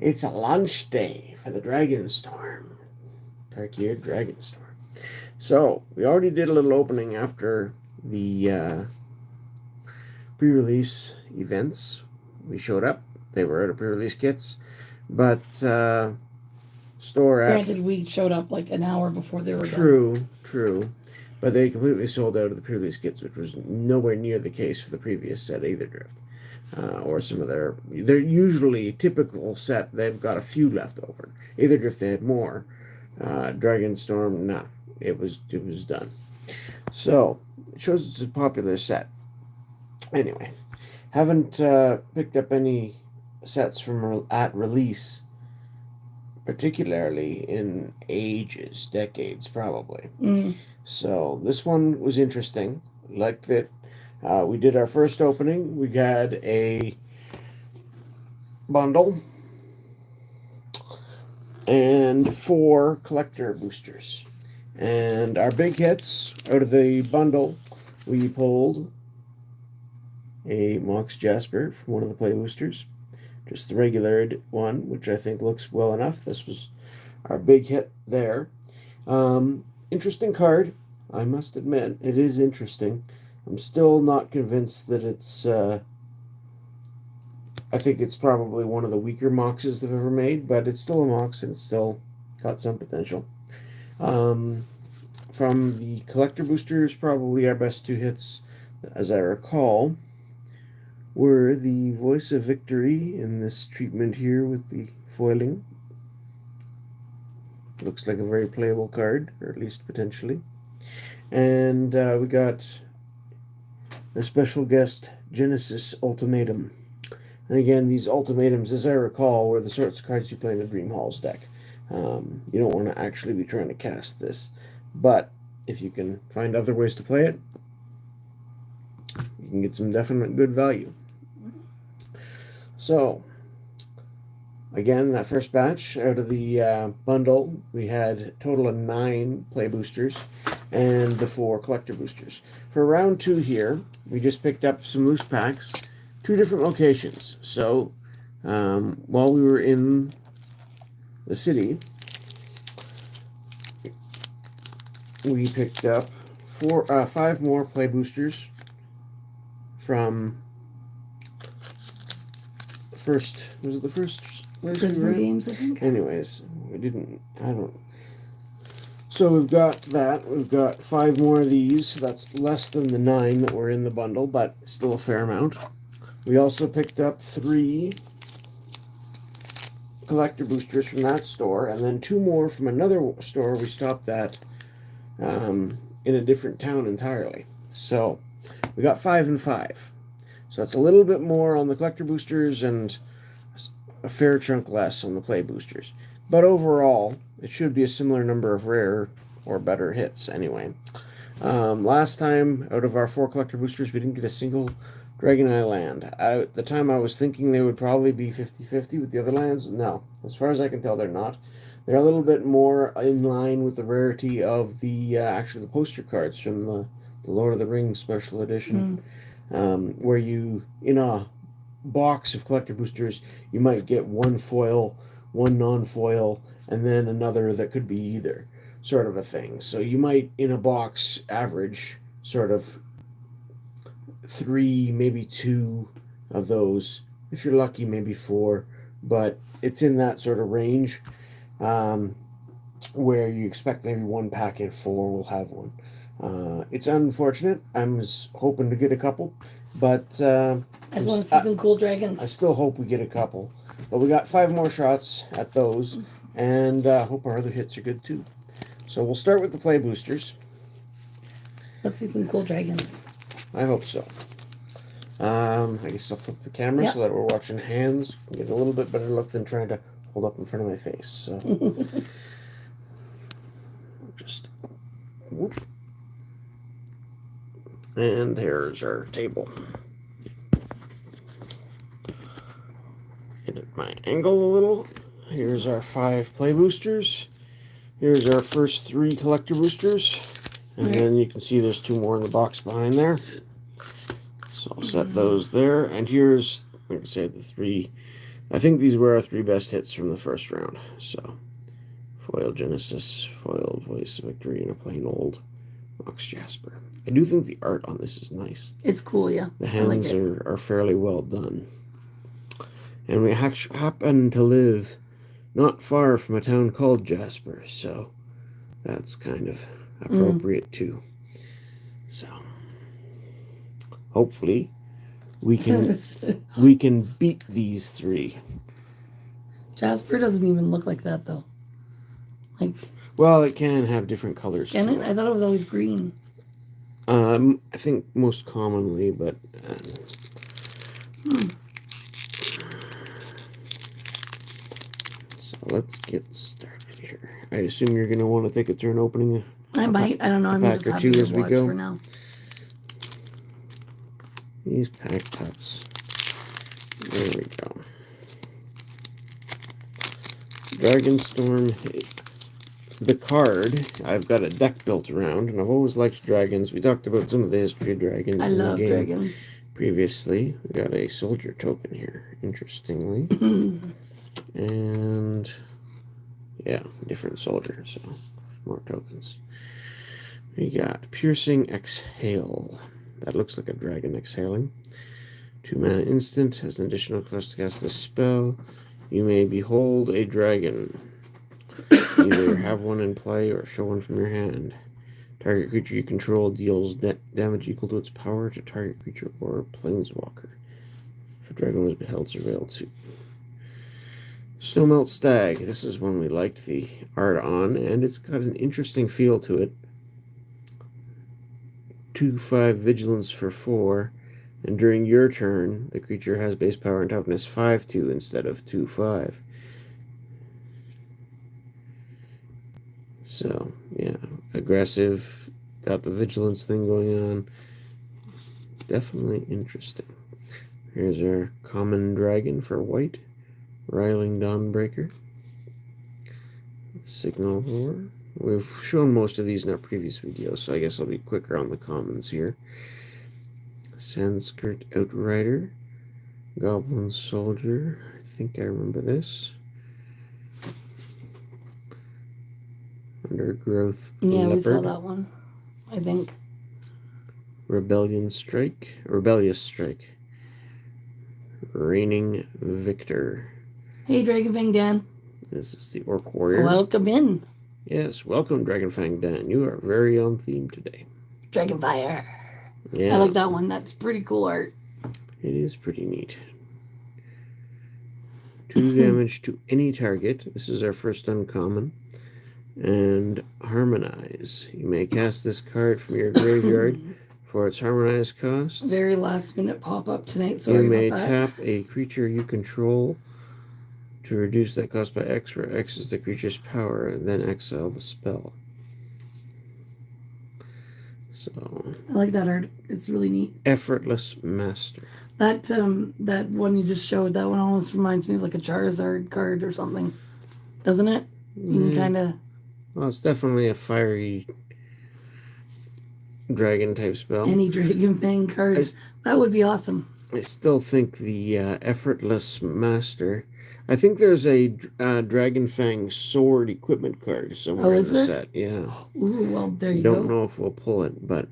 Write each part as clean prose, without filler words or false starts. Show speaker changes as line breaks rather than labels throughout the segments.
It's a launch day for the Dragonstorm. Tarkir Dragonstorm. So, we already did a little opening after the pre-release events. We showed up. They were out of pre-release kits. But store
Granted, we showed up like an hour before they were
done. True. But they completely sold out of the pre-release kits, which was nowhere near the case for the previous set either, Drift. Or some of they're usually typical set. They've got a few left over. Either Drift they had more. Dragonstorm, nah, it was done. So it shows it's a popular set. Anyway, haven't picked up any sets from at release, particularly in ages, decades probably. So this one was interesting. Liked it. We did our first opening. We had a bundle and 4 collector boosters. And our big hits out of the bundle, we pulled a Mox Jasper from one of the play boosters. Just the regular one, which I think looks well enough. This was our big hit there. Interesting card, I must admit. It is interesting. I'm still not convinced that it's... I think it's probably one of the weaker Moxes they've ever made, but it's still a Mox, and it's still got some potential. From the collector boosters, probably our best 2 hits, as I recall, were the Voice of Victory in this treatment here with the foiling. Looks like a very playable card, or at least potentially. And we got the special guest Genesis Ultimatum. And again, these ultimatums, as I recall, were the sorts of cards you play in a Dream Halls deck. You don't want to actually be trying to cast this, but if you can find other ways to play it, you can get some definite good value. So, again, that first batch out of the bundle, we had a total of 9 play boosters and the 4 collector boosters. For round 2 here, we just picked up some loose packs, 2 different locations. So, while we were in the city, we picked up 5 more play boosters from first. Was it the first
Prisma Games, I think.
Anyways, we didn't. I don't. So we've got that. We've got 5 more of these. That's less than the 9 that were in the bundle, but still a fair amount. We also picked up 3 collector boosters from that store, and then 2 more from another store we stopped at in a different town entirely. So we got 5 and 5. So that's a little bit more on the collector boosters and a fair chunk less on the play boosters. But overall, it should be a similar number of rare or better hits anyway. Last time, out of our 4 collector boosters, we didn't get a single Dragon Eye land. At the time, I was thinking they would probably be 50-50 with the other lands. No, as far as I can tell, they're not. They're a little bit more in line with the rarity of the actually the poster cards from the Lord of the Rings special edition. Where you, in a box of collector boosters, you might get 1 foil, 1 non-foil, and then another that could be either, sort of a thing. So you might, in a box, average sort of 3, maybe 2 of those. If you're lucky, maybe 4, but it's in that sort of range where you expect maybe 1 pack in 4 will have one. It's unfortunate. I was hoping to get a couple, but
I just want to see some cool dragons.
I still hope we get a couple. But we got 5 more shots at those, and hope our other hits are good too. So we'll start with the play boosters.
Let's see some cool dragons.
I hope so. I guess I'll flip the camera so that we're watching hands. Get a little bit better look than trying to hold up in front of my face. So just whoop. And there's our table. Edit my angle a little. Here's our 5 play boosters. Here's our first 3 collector boosters. And then you can see there's 2 more in the box behind there. So I'll set those there. And here's, like I said, the 3 I think these were our 3 best hits from the first round. So, foil Genesis, foil Voice of Victory, and a plain old Mox Jasper. I do think the art on this is nice.
It's cool, yeah.
The hands are fairly well done. And we happen to live not far from a town called Jasper, so that's kind of appropriate too. So hopefully we can beat these 3.
Jasper doesn't even look like that though. Like,
well, it can have different colors.
Can it? I thought it was always green.
I think most commonly, but so let's get started here. I assume you're going to want to take a turn opening.
I might. I don't know. I'm just happy to watch for now.
These pack pups. There we go. Dragonstorm. The card, I've got a deck built around, and I've always liked dragons. We talked about some of the history of dragons.
I love dragons.
Previously, we got a soldier token here, interestingly. And, yeah, different soldier, so more tokens. We got Piercing Exhale. That looks like a dragon exhaling. 2 mana instant, has an additional cost to cast this spell. You may behold a dragon. Either have one in play or show one from your hand. Target creature you control deals damage equal to its power to target creature or planeswalker. If a dragon was beheld, surveil 2. Snowmelt Stag. This is one we liked the art on, and it's got an interesting feel to it. 2/5 vigilance for 4, and during your turn, the creature has base power and toughness 5/2 instead of 2/5. So, yeah, aggressive, got the vigilance thing going on. Definitely interesting. Here's our common dragon for white, Riling Dawnbreaker. Signal Roar. We've shown most of these in our previous videos, so I guess I'll be quicker on the commons here. Sanskrit Outrider, Goblin Soldier. I think I remember this. Undergrowth
Yeah,
Leopard.
we saw that one, I think.
Rebellious Strike. Reigning Victor.
Hey, Dragonfang Dan.
This is the Orc Warrior.
Welcome in.
Yes, welcome, Dragonfang Dan. You are very on theme today.
Dragonfire.
Yeah.
I like that one. That's pretty cool art.
It is pretty neat. 2 damage to any target. This is our first uncommon. And Harmonize. You may cast this card from your graveyard for its Harmonize cost.
Very last minute pop up tonight. Sorry
you may
about that.
tap a creature you control to reduce that cost by X, where X is the creature's power, and then exile the spell. So
I like that art. It's really neat.
Effortless Master.
That that one you just showed, that one almost reminds me of like a Charizard card or something, doesn't it? You can kind of.
Well, it's definitely a fiery dragon type spell.
Any Dragonfang cards. That would be awesome.
I still think the Effortless Master. I think there's a Dragonfang sword equipment card somewhere in the set. Yeah.
Ooh, well, there you go.
Don't know if we'll pull it, but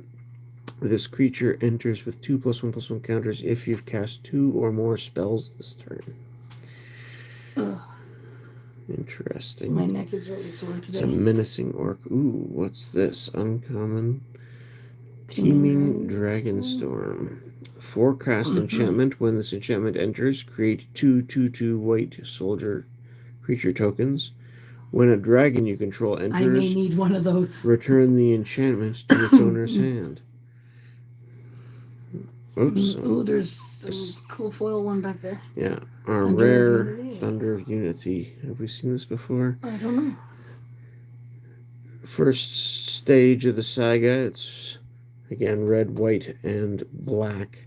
this creature enters with 2+1/+1 counters if you've cast 2 or more spells this turn.
Ugh.
Interesting.
My neck is really sore today.
It's a menacing orc. Ooh, what's this? Uncommon. Teeming Dragonstorm. 4-cast enchantment. When this enchantment enters, create 2/2/2 white soldier creature tokens. When a dragon you control enters,
I may need one of those.
Return the enchantment to its owner's hand. Oops.
Ooh, there's some cool foil one back there.
Yeah. Our rare Thunder of Unity. Have we seen this before?
I don't know.
First stage of the saga. It's, again, red, white, and black.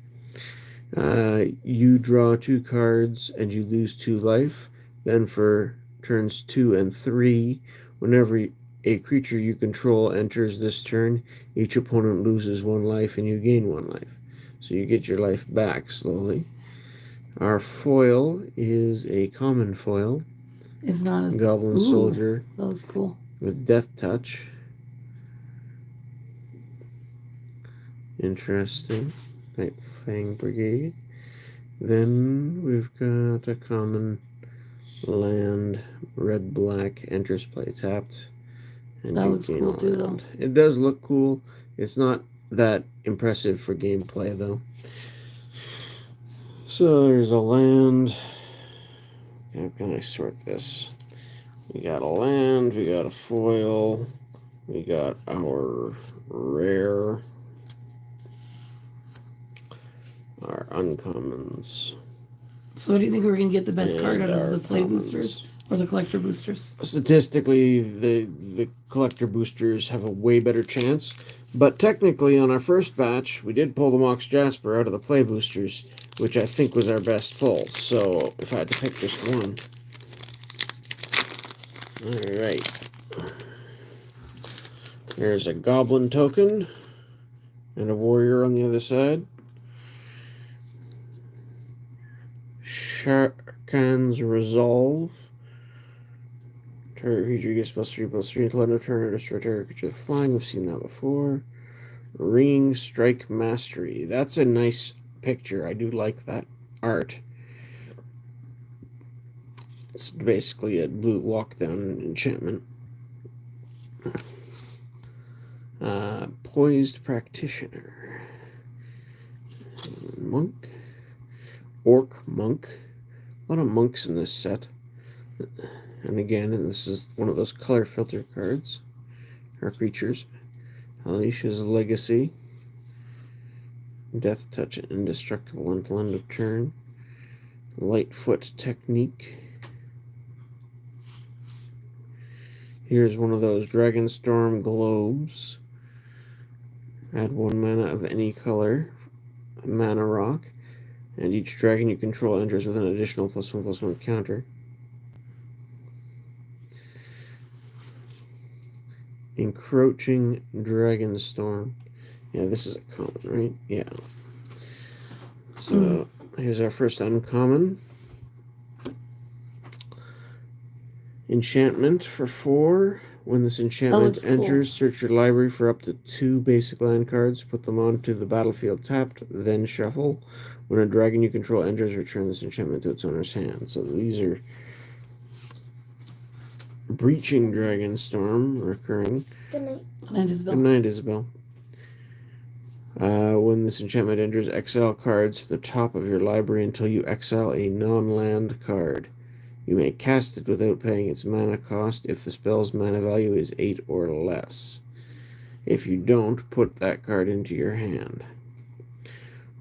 You draw 2 cards and you lose 2 life. Then for turns 2 and 3, whenever a creature you control enters this turn, each opponent loses 1 life and you gain 1 life. So you get your life back slowly. Our foil is a common foil.
It's not as
Goblin Soldier
that looks cool.
with Death Touch. Interesting. Night Fang Brigade. Then we've got a common land, red-black, enters play tapped. And
That looks cool too, though.
It does look cool. It's not that impressive for gameplay, though. So there's a land. How can I sort this? We got a land, we got a foil, we got our rare, our uncommons.
So, what do you think we're going to get the best card out of the play
commons.
boosters or the collector boosters?
Statistically, the collector boosters have a way better chance. But technically, on our first batch, we did pull the Mox Jasper out of the play boosters, which I think was our best pull. So, if I had to pick just one. Alright. There's a Goblin token and a Warrior on the other side. Sharkan's Resolve. Target creature gets +3/+3 until end of turn or destroy target creature flying. We've seen that before. Ringing Strike Mastery. That's a nice picture. I do like that art. It's basically a blue lockdown enchantment. Poised Practitioner. Monk. Orc Monk. A lot of monks in this set. And again, this is one of those color filter cards. Or creatures. Alicia's Legacy. Death Touch Indestructible until end of turn. Lightfoot Technique. Here's one of those Dragonstorm Globes. Add 1 mana of any color. A mana rock. And each dragon you control enters with an additional +1/+1 counter. Encroaching Dragonstorm. Yeah, this is a common, right? Yeah. So here's our first uncommon. Enchantment for 4. When this enchantment enters, search your library for up to 2 basic land cards. Put them onto the battlefield tapped, then shuffle. When a dragon you control enters, return this enchantment to its owner's hand. So these are Breaching Dragonstorm, recurring.
Good night. Good night, Isabel.
Good night, Isabel. When this enchantment enters, exile cards to the top of your library until you exile a non-land card. You may cast it without paying its mana cost if the spell's mana value is 8 or less. If you don't, put that card into your hand.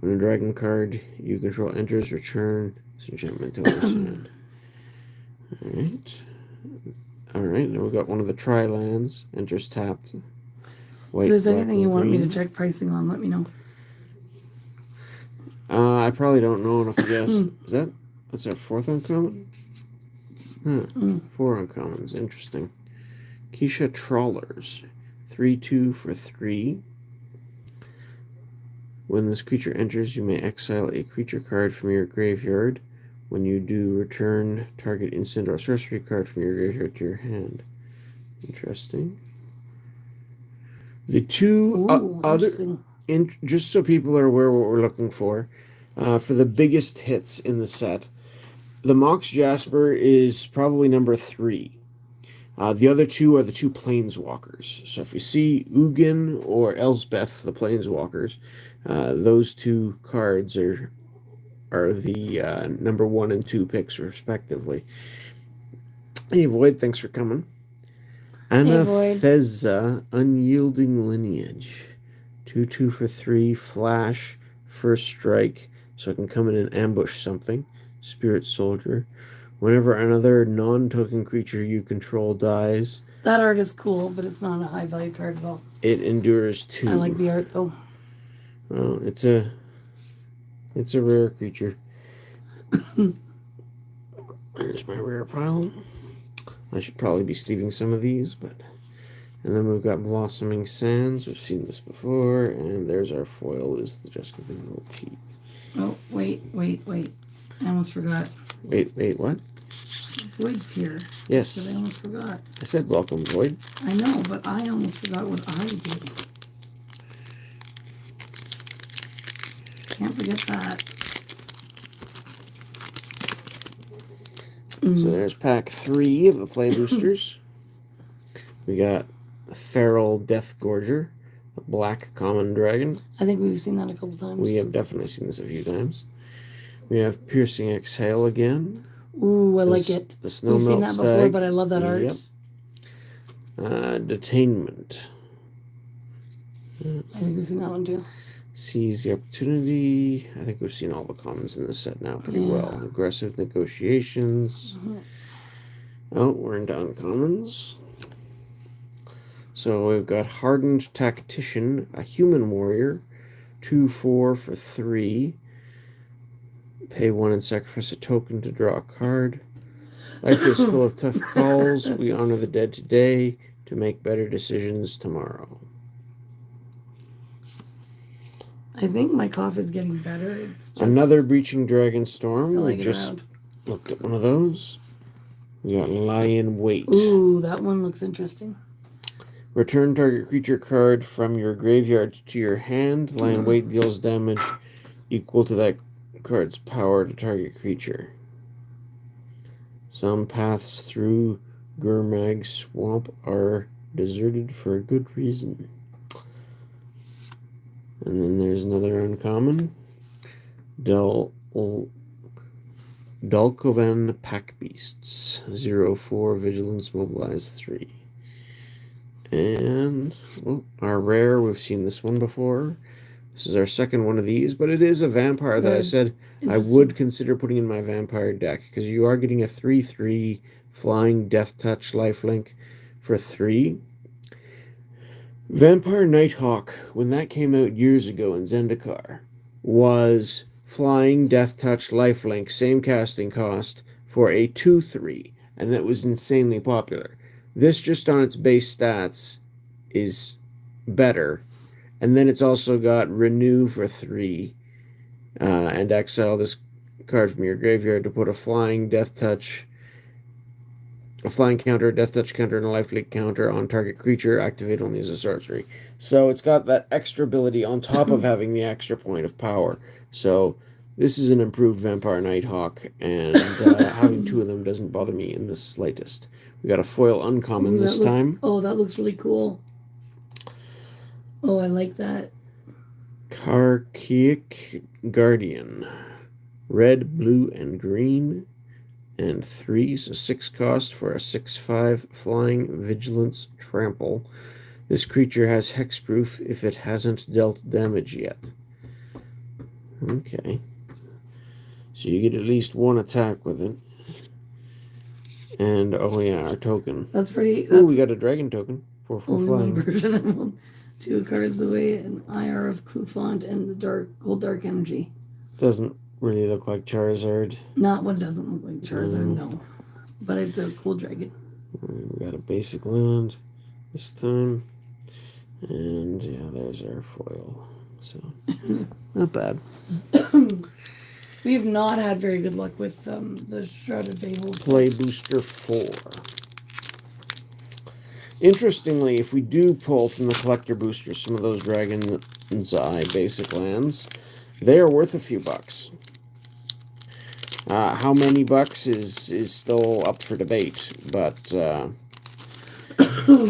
When a dragon card you control enters, return this enchantment to its hand. Alright, now we've got one of the Tri-lands. Enters tapped.
White, if there's anything you want me to check pricing on, let me know.
I probably don't know enough to guess. That's our 4th uncommon? 4 uncommons. Interesting. Keisha Trawlers. 3/2 for 3. When this creature enters, you may exile a creature card from your graveyard. When you do, return target instant or sorcery card from your graveyard to your hand. Interesting. The two other, just so people are aware what we're looking for the biggest hits in the set, the Mox Jasper is probably number 3. The other 2 are the 2 Planeswalkers. So if you see Ugin or Elspeth, the Planeswalkers, those 2 cards are the number 1 and 2 picks respectively. Hey Void, thanks for coming. Anna Fezza, Unyielding Lineage. 2/2 for 3, flash, first strike, so I can come in and ambush something. Spirit Soldier. Whenever another non-token creature you control dies.
That art is cool, but it's not a high value card at all.
It endures 2.
I like the art though.
Well, it's a rare creature. There's my rare pile. I should probably be sleeving some of these, but... And then we've got Blossoming Sands. We've seen this before. And there's our foil, is the Jessica Bingle Tea.
Oh, wait. I almost forgot.
Wait, what?
Void's here.
Yes.
But I almost forgot.
I said welcome, Void.
I know, but I almost forgot what I did. Can't forget that.
So there's pack 3 of the play boosters. We got the Feral Death Gorger, the Black Common Dragon.
I think we've seen that a couple times.
We have definitely seen this a few times. We have Piercing Exhale again.
Ooh, I like it.
The Snow
We've seen
Melt
that before,
Stag.
but I love that art.
Yep. Detainment.
I think we've seen that one too.
Seize the Opportunity. I think we've seen all the commons in this set now pretty well. Aggressive Negotiations. Oh, we're into uncommons. So we've got Hardened Tactician, a Human Warrior, 2/4 for 3. Pay 1 and sacrifice a token to draw a card. Life is full of tough calls. We honor the dead today to make better decisions tomorrow.
I think my cough is getting better. It's just
Another Breaching Dragonstorm.
we
We just looked at one of those. We got Lion Wait.
Ooh, that one looks interesting.
Return target creature card from your graveyard to your hand. Lion Wait deals damage equal to that card's power to target creature. Some paths through Gurmag Swamp are deserted for a good reason. And then there's another uncommon. Dulkovan Pack Beasts. 0/4 Vigilance, Mobilize 3. And our rare, we've seen this one before. This is our second one of these, but it is a vampire that I said I would consider putting in my vampire deck, because you are getting a 3/3 flying Death Touch lifelink for 3. Vampire Nighthawk, when that came out years ago in Zendikar, was flying Death Touch lifelink, same casting cost, for a 2/3, and that was insanely popular. This, just on its base stats, is better. And then it's also got Renew for 3. And exile this card from your graveyard to put a flying Death Touch, a flying counter, a Death Touch counter, and a lifelink counter on target creature. Activate only as a sorcery. So it's got that extra ability on top of having the extra point of power. So this is an improved Vampire Nighthawk, and having 2 of them doesn't bother me in the slightest. We got a foil uncommon this time.
Oh, that looks really cool. Oh, I like that.
Karkic Guardian. Red, blue, and green. And 3, so 6 cost for a 6/5 flying vigilance trample. This creature has hexproof if it hasn't dealt damage yet. Okay. So you get at least 1 attack with it. And, oh yeah, our token.
That's pretty...
Oh, we got a dragon token. 4/4
only
flying.
one version of them. 2 cards away, an IR of Kufont and the Dark Energy.
Doesn't really look like Charizard.
Not what doesn't look like Charizard, no. But it's a cool dragon.
We got a basic land this time. And yeah, there's our foil. So, not bad.
We have not had very good luck with the Shrouded Fables.
Play Booster 4. Interestingly, if we do pull from the Collector Booster some of those Dragon's Eye basic lands, they are worth a few bucks. How many bucks is still up for debate, but I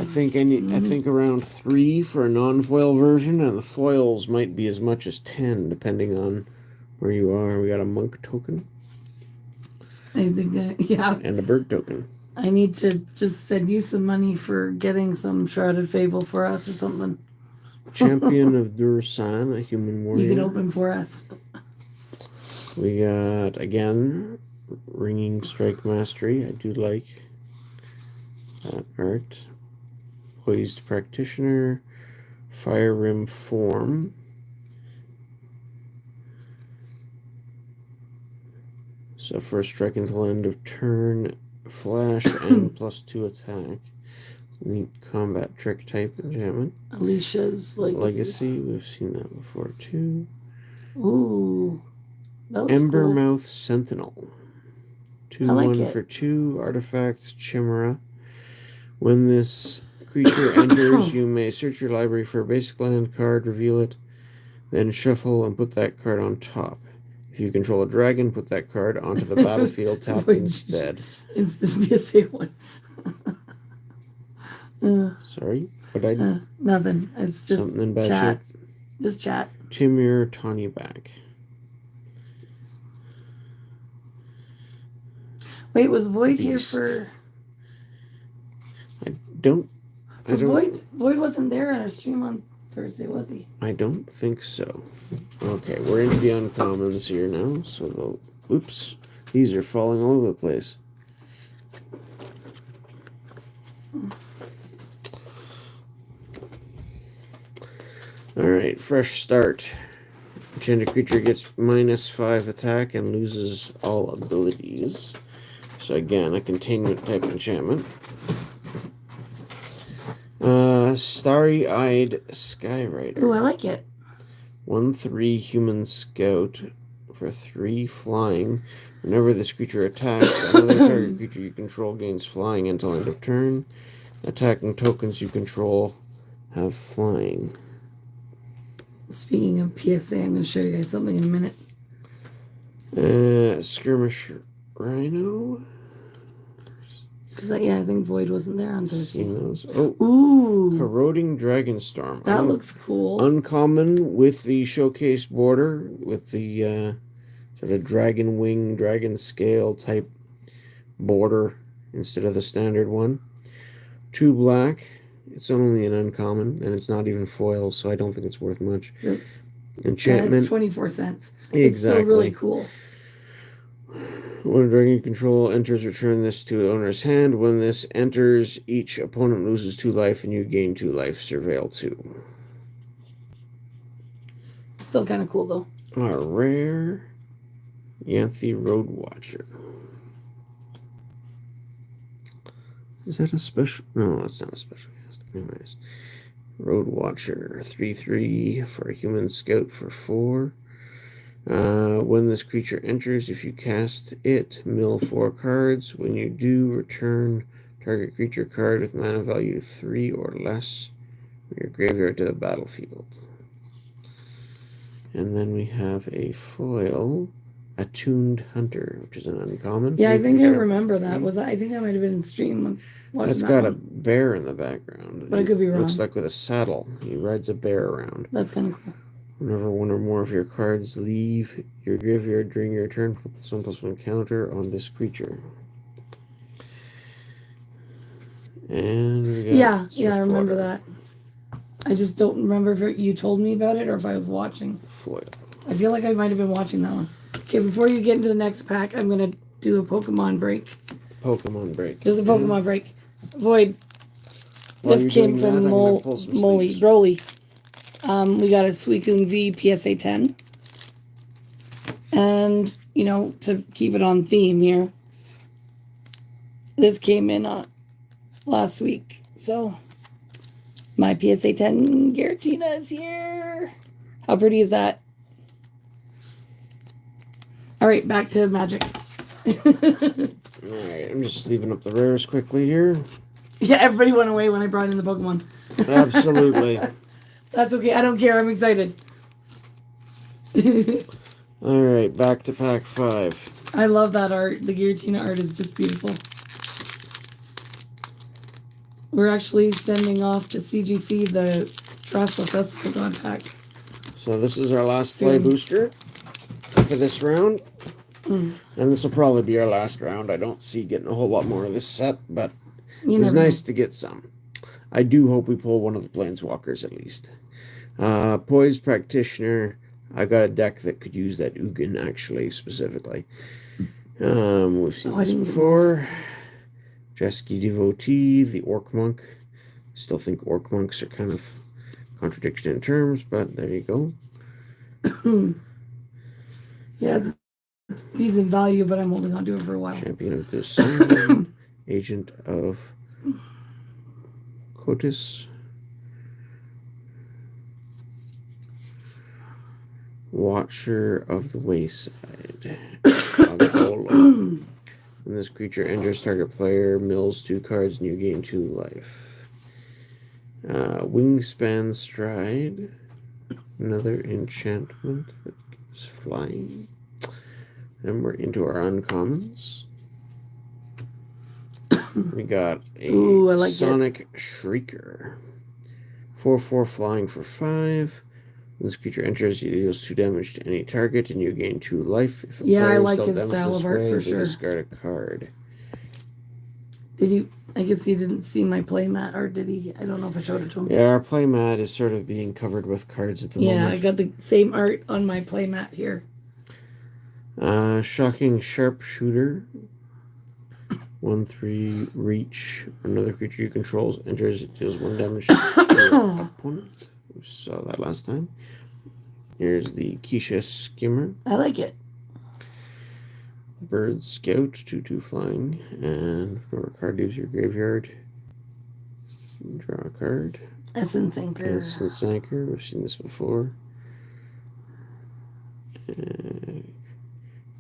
think around 3 for a non-foil version, and the foils might be as much as 10 depending on where you are. We got a monk token.
I think yeah.
And a bird token.
I need to just send you some money for getting some Shrouded Fable for us or something.
Champion of Dursan, a human warrior.
You can open for us.
We got, again, Ringing Strike Mastery. I do like that art. Poised Practitioner. Fire Rim Form. So first strike until end of turn. Flash and +2 attack. Neat combat trick type enchantment.
Alicia's Legacy.
We've seen that before too.
Ooh. That looks cool.
Embermouth Sentinel.
I like
2/1
it.
for 2. Artifact Chimera. When this creature enters, you may search your library for a basic land card, reveal it, then shuffle and put that card on top. If you control a dragon, put that card onto the battlefield tapped instead.
It's the PSA one.
Sorry, but I
Nothing. It's just
something in bad
chat.
shape.
Just chat.
Timur Tawny back.
Wait, was Void here
Beast.
for?
Void
wasn't there on our stream on Thursday, was he?
I don't think so. Okay, we're into the uncommons here now. So the oops, these are falling all over the place. Alright, fresh start. Enchanted creature gets -5 attack and loses all abilities. So again, a containment type enchantment. Starry-Eyed Skyrider.
Ooh, I like it.
1/3 human scout for 3 flying. Whenever this creature attacks, another target creature you control gains flying until end of turn. Attacking tokens you control have flying.
Speaking of PSA, I'm going to show you guys something in a minute.
Skirmish Rhino.
Because I think Void wasn't there on Thursday.
Seen those. Oh,
ooh,
Corroding Dragonstorm.
That looks cool.
Uncommon with the showcase border, with the sort of dragon wing, dragon scale type border instead of the standard one. 2 black. It's only an uncommon, and it's not even foil, so I don't think it's worth much.
Yep.
Enchantment.
Yeah, it's 24 cents.
Exactly.
It's still really cool.
When a dragon you control enters, return this to the owner's hand. When this enters, each opponent loses 2 life, and you gain 2 life. Surveil 2.
Still kind of cool, though.
A rare Yanthe Road Watcher. Is that a special? No, that's not a special cast. Anyways. Road Watcher. 3/3 for a human scout for 4. When this creature enters, if you cast it, mill 4 cards. When you do, return target creature card with mana value 3 or less from your graveyard to the battlefield. And then we have a foil, Attuned Hunter, which is an uncommon.
Yeah, I think I remember that. I think I might have been in stream.
That's got a bear in the background.
But I could be wrong.
Looks like with a saddle. He rides a bear around.
That's kind of cool.
Whenever one or more of your cards leave your graveyard during your turn, put the +1/+1 counter on this creature. And we got
I remember that. I just don't remember if you told me about it or if I was watching.
Foil.
I feel like I might have been watching that one. Okay, before you get into the next pack, I'm going to do a Pokemon break.
Pokemon break.
There's a Pokemon break. Void. This came from Broly. We got a Suicune V PSA 10. And, to keep it on theme here, this came in last week. So, my PSA 10 Giratina is here. How pretty is that? All right, back to Magic.
Alright, I'm just leaving up the rares quickly here.
Yeah, everybody went away when I brought in the Pokemon.
Absolutely.
That's okay. I don't care. I'm excited.
Alright, back to pack 5.
I love that art. The Giratina art is just beautiful. We're actually sending off to CGC the Drasla Festival God pack.
So this is our last play booster for this round. And this will probably be our last round. I don't see getting a whole lot more of this set, but it was nice to get some. I do hope we pull one of the Planeswalkers at least. Poise Practitioner. I got a deck that could use that Ugin, actually, specifically. We've seen this before. Jesky Devotee, the Orc Monk. Still think Orc Monks are kind of contradiction in terms, but there you go.
Yeah, it's decent value, but I'm only going to do it for a while.
Champion of the Sun. Agent of Kotis. Watcher of the Wayside. Agolo. When this creature enters target player, mills 2 cards and you gain 2 life. Wingspan Stride. Another enchantment that gives flying. And we're into our uncommons. We got a
Ooh, I like
Sonic Shrieker. 4/4 flying for 5. When this creature enters, it deals 2 damage to any target, and you gain 2 life. If a
Yeah, I
player is
like
dealt
his
damage
style
this
of art
way,
for
they
sure.
discard a card.
Did you? I guess he didn't see my playmat, or did he? I don't know if I showed it to him.
Yeah, our playmat is sort of being covered with cards at the moment.
Yeah, I got the same art on my playmat here.
Shocking Sharpshooter. 1/3 reach. Another creature you control enters, it deals 1 damage to your opponent. We saw that last time. Here's the Keisha Skimmer.
I like it.
Bird Scout, 2/2 flying. And whenever a card leaves your graveyard, draw a card.
Essence Anchor.
Essence Anchor. We've seen this before.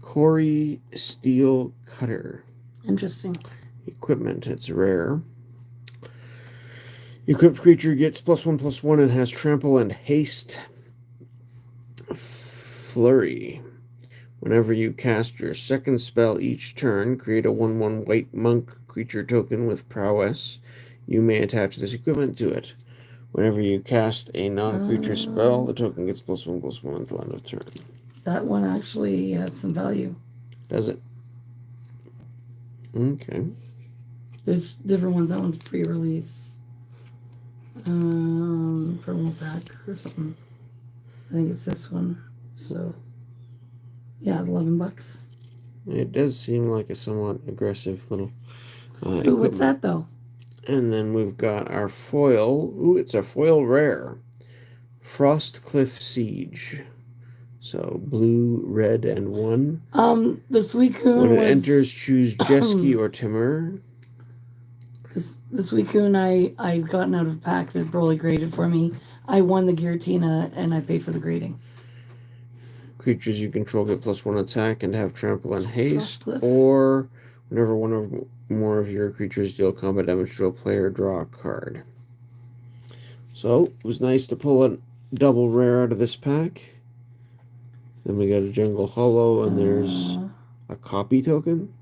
Corey Steel Cutter.
Interesting.
Equipment. It's rare. Equipped creature gets +1/+1 and has trample and haste. Flurry. Whenever you cast your second spell each turn, create a 1/1 white monk creature token with prowess. You may attach this equipment to it. Whenever you cast a non-creature spell, the token gets +1/+1 until end of turn.
That one actually has some value.
Does it? Okay.
There's different ones. That one's pre-release. Promo pack or something. I think it's this one. So, yeah, it's $11.
It does seem like a somewhat aggressive little
Ooh, what's that though?
And then we've got our foil. Ooh, it's a foil rare. Frostcliff Siege. So blue, red, and 1.
The Suicune
When it
was...
enters, choose Jeski or Timur.
The Suicune I'd gotten out of a pack that Broly graded for me. I won the Giratina and I paid for the grading.
Creatures you control get +1 attack and have trample and haste.
Frostcliff.
Or whenever one or more of your creatures deal combat damage to a player, draw a card. So it was nice to pull a double rare out of this pack. Then we got a Jungle Hollow, and there's a copy token.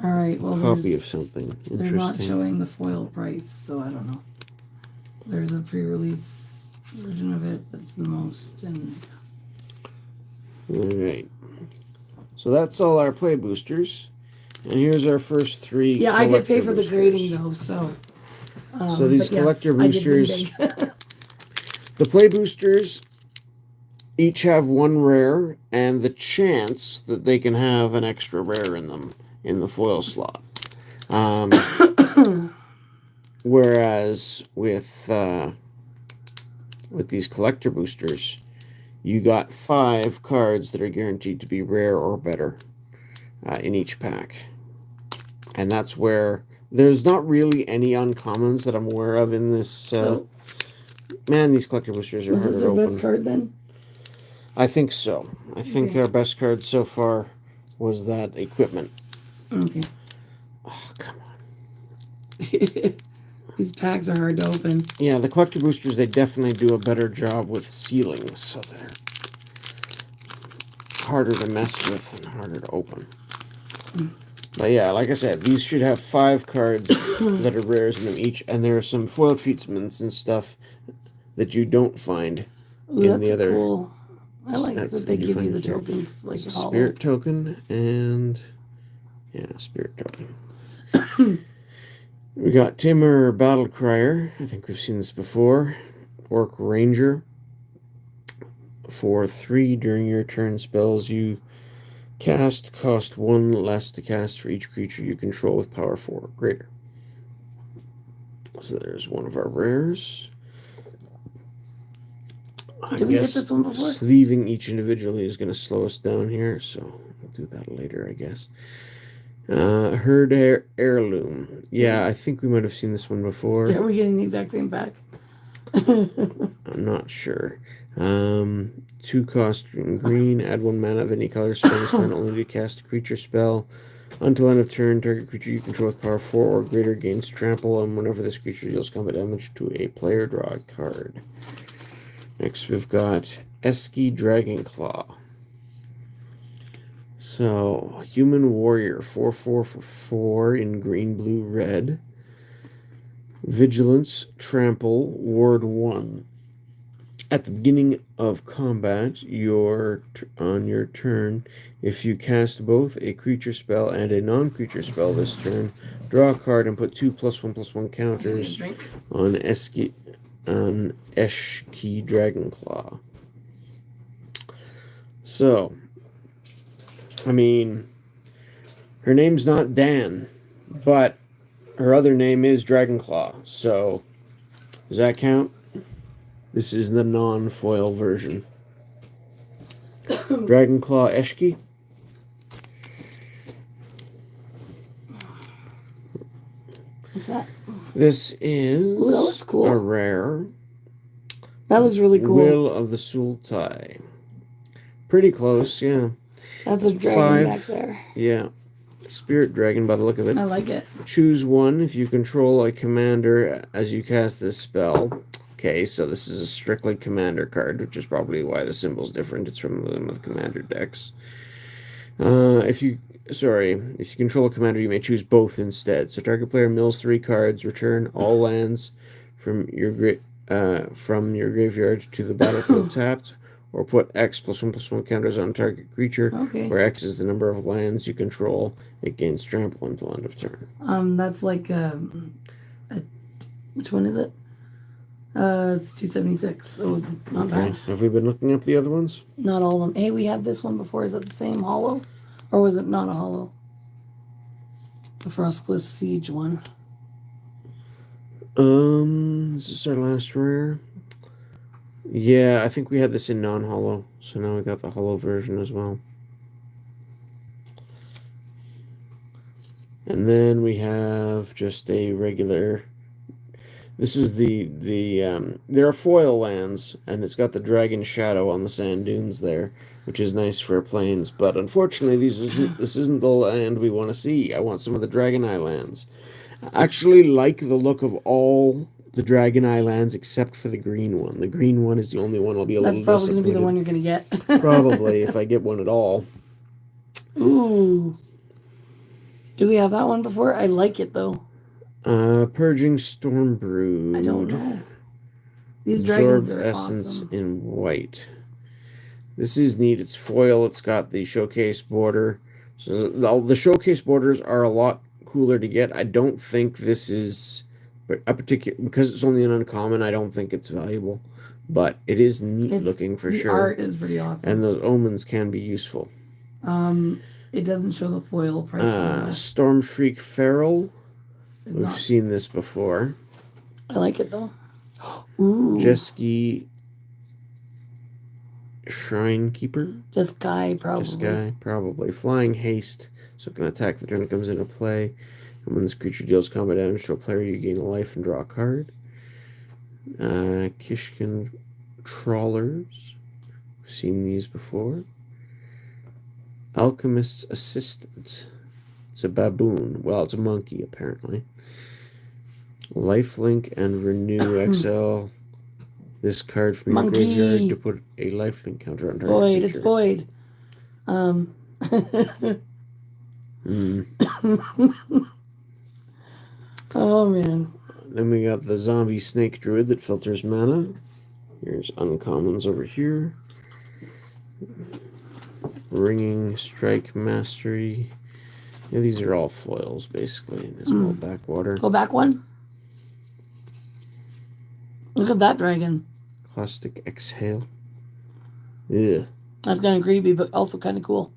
All right, well,
Copy of something interesting.
They're not showing the foil price, so I don't know. There's a pre-release version of it that's the most, and
all right. So that's all our play boosters, and here's our first 3.
Yeah, I did pay for
boosters.
the grading though, so.
So these collector boosters, the play boosters, each have 1 rare and the chance that they can have an extra rare in them in the foil slot. Whereas with these collector boosters, you got 5 cards that are guaranteed to be rare or better in each pack. And that's where there's not really any uncommons that I'm aware of in this. Man, these collector boosters are harder to open.
Was this our best card then?
I think so. I think our best card so far was that equipment.
Okay.
Oh, come on.
These packs are hard to open.
Yeah, the collector boosters, they definitely do a better job with sealing, so they're harder to mess with and harder to open. But yeah, like I said, these should have 5 cards that are rares in them each, and there are some foil treatments and stuff that you don't find in the other.
Cool. I like that they give you the tokens like
a spirit token and spirit token. We got Timur Battle Crier. I think we've seen this before. Orc Ranger. For 3 during your turn spells you cast cost 1 less to cast for each creature you control with power 4 or greater. So there's one of our rares.
Did we get this one before?
Sleeving each individually is going to slow us down here, so we'll do that later, I guess. Herd Heirloom. Yeah, I think we might have seen this one before.
Are we getting the exact same pack?
I'm not sure. 2 cost in green. Add 1 mana of any color. Spend only to cast a creature spell. Until end of turn, target creature you control with power 4 or greater gains trample, and whenever this creature deals combat damage to a player, draw a card. Next, we've got Esky Dragonclaw. So, Human Warrior, 4/4 for 4 in green, blue, red. Vigilance, Trample, Ward 1. At the beginning of combat, on your turn, if you cast both a creature spell and a non-creature spell this turn, draw a card and put 2+1/+1 counters on Eshki Dragonclaw. So, I mean, her name's not Dan, but her other name is Dragonclaw. So, does that count? This is the non-foil version. Dragonclaw Eshki.
What's that?
This is
Ooh, that looks cool.
A rare.
That looks really cool.
Will of the Sultai. Pretty close, yeah.
That's a dragon back there.
Yeah. Spirit dragon by the look of it.
I like it.
Choose 1 if you control a commander as you cast this spell. Okay, so this is a strictly commander card, which is probably why the symbol's different. It's from the commander decks. If you control a commander, you may choose both instead. So target player mills 3 cards, return all lands from your graveyard to the battlefield tapped, or put X+1/+1 counters on target creature, where X is the number of lands you control. It gains trample until end of turn.
That's like which one is it? It's 276. So not bad.
Have we been looking up the other ones?
Not all of them. Hey, we had this one before. Is that the same hollow, or was it not a hollow? The Frostcliff Siege one.
This is our last rare. Yeah, I think we had this in non-hollow, so now we got the hollow version as well. And then we have just a regular. This is there are foil lands, and it's got the dragon shadow on the sand dunes there, which is nice for planes. But unfortunately, this isn't the land we want to see. I want some of the Dragon Eye lands. I actually like the look of all the Dragon Eye lands except for the green one. The green one is the only one I'll be a little disappointed.
That's probably going to be the one you're going to get.
Probably, if I get one at all.
Ooh. Do we have that one before? I like it, though.
Purging Stormbrood.
I don't know. These dragons are
essence
awesome.
in white. This is neat. It's foil. It's got the showcase border. So the showcase borders are a lot cooler to get. I don't think this is a particular, because it's only an uncommon. I don't think it's valuable, but it is neat looking for sure.
The art is pretty awesome,
and those omens can be useful.
It doesn't show the foil price.
Storm Shriek Feral. We've seen this before.
I like it though. Ooh.
Jesky Shrine Keeper.
Jeskai, probably.
Jeskai, probably. Flying Haste, so it can attack the turn it comes into play. And when this creature deals combat damage to a player, you gain a life and draw a card. Kishkin Trawlers. We've seen these before. Alchemist's Assistant. It's a baboon. Well, it's a monkey, apparently. Lifelink and Renew XL. This card from your graveyard to put a lifelink counter on target
Void,
creature.
it's void. Oh, man.
Then we got the Zombie Snake Druid that filters mana. Here's uncommons over here. Ringing Strike Mastery. Yeah, these are all foils, basically. This all backwater.
Go back one. Look at that dragon.
Caustic Exhale. Yeah.
That's kind of creepy, but also kind of cool.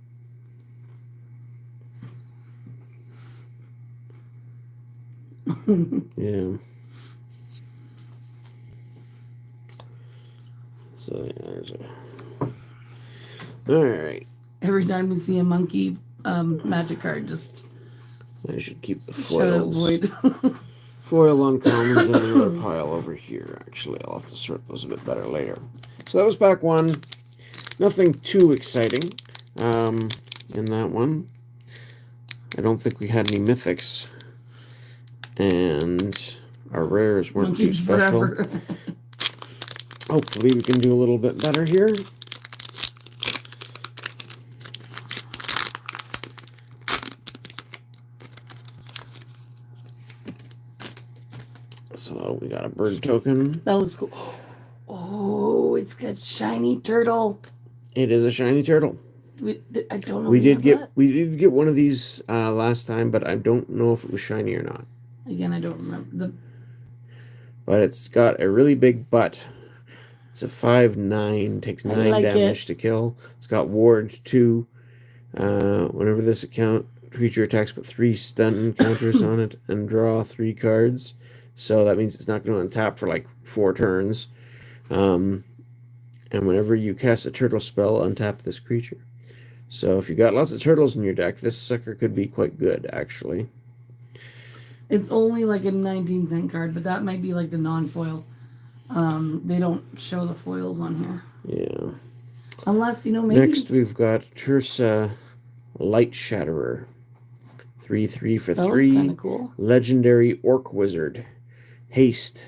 Yeah. So, yeah, there's a... Alright.
Every time we see a monkey magic card, just...
I should keep the
shout out
foils.
void.
Foil uncommons in another pile over here. Actually, I'll have to sort those a bit better later. So that was pack 1. Nothing too exciting in that one. I don't think we had any mythics. And our rares weren't too special. Hopefully we can do a little bit better here. So we got a bird token.
That looks cool. Oh, it's got shiny turtle.
It is a shiny turtle.
I don't know.
We did get one of these last time, but I don't know if it was shiny or not.
Again, I don't remember
But it's got a really big butt. It's a 5/9, takes 9 damage to kill. It's got ward 2. Whenever this creature attacks, put 3 stun counters on it and draw 3 cards. So that means it's not going to untap for like 4 turns. And whenever you cast a turtle spell, untap this creature. So if you got lots of turtles in your deck, this sucker could be quite good, actually.
It's only like a 19-cent card, but that might be like the non-foil. They don't show the foils on here.
Yeah.
Unless, maybe...
Next, we've got Tursa Light Shatterer. 3/3 for 3.
That looks kind of cool.
Legendary Orc Wizard. Haste.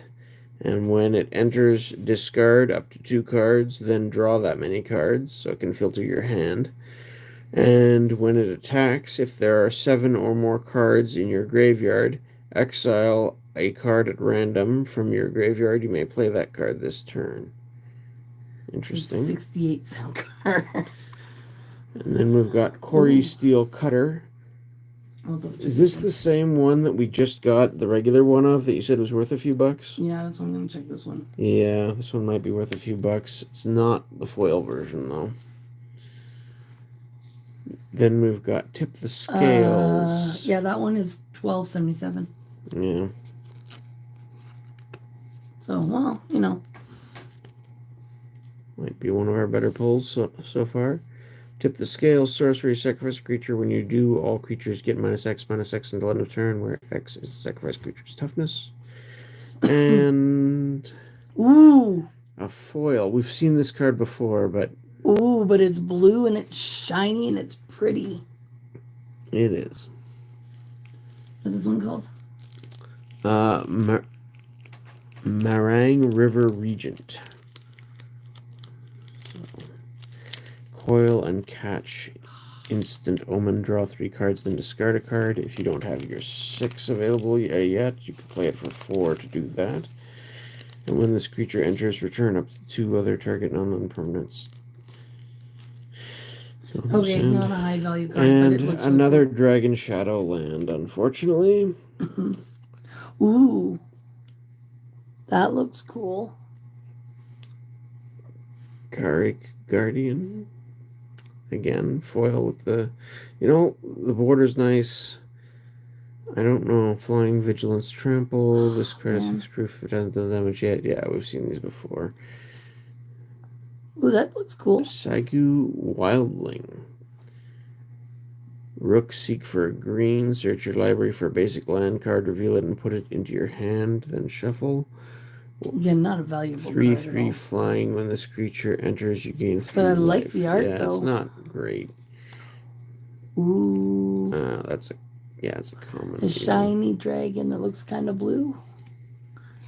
And when it enters, discard up to 2 cards, then draw that many cards, so it can filter your hand. And when it attacks, if there are 7 or more cards in your graveyard, exile a card at random from your graveyard. You may play that card this turn. Interesting.
68-cent card.
And then we've got Corey Steel Cutter. Is this the same one that we just got the regular one of that you said was worth a few bucks?
Yeah, that's why I'm going to check this one.
Yeah, this one might be worth a few bucks. It's not the foil version, though. Then we've got Tip the Scales.
Yeah, that one is $12.77.
Yeah.
So, well,
Might be one of our better pulls so far. Tip the Scales, sorcery, sacrifice a creature. When you do, all creatures get -X until end of turn, where X is the sacrifice creature's toughness. And
ooh,
a foil. We've seen this card before, but
but it's blue and it's shiny and it's pretty.
It is.
What's this one called?
Marang River Regent. Coil and catch. Instant omen. Draw 3 cards, then discard a card. If you don't have your 6 available yet, you can play it for 4 to do that. And when this creature enters, return up to 2 other target non-land permanents. So
okay, it's not a high value card.
And
but it looks
another
cool.
Dragon Shadow land, unfortunately.
Ooh. That looks cool.
Karik Guardian. Again, foil with the... the border's nice. I don't know. Flying Vigilance Trample. This card is hexproof. If it hasn't done damage yet. Yeah, we've seen these before.
Ooh, that looks cool.
Sagu Wildling. Rook, seek for a green. Search your library for a basic land card. Reveal it and put it into your hand. Then shuffle.
Again, not a valuable
3/3 flying. When this creature enters, you gain 3
But I like
life.
the art,
yeah,
though.
It's not great.
Ooh.
It's a common.
A shiny dragon that looks kind of blue.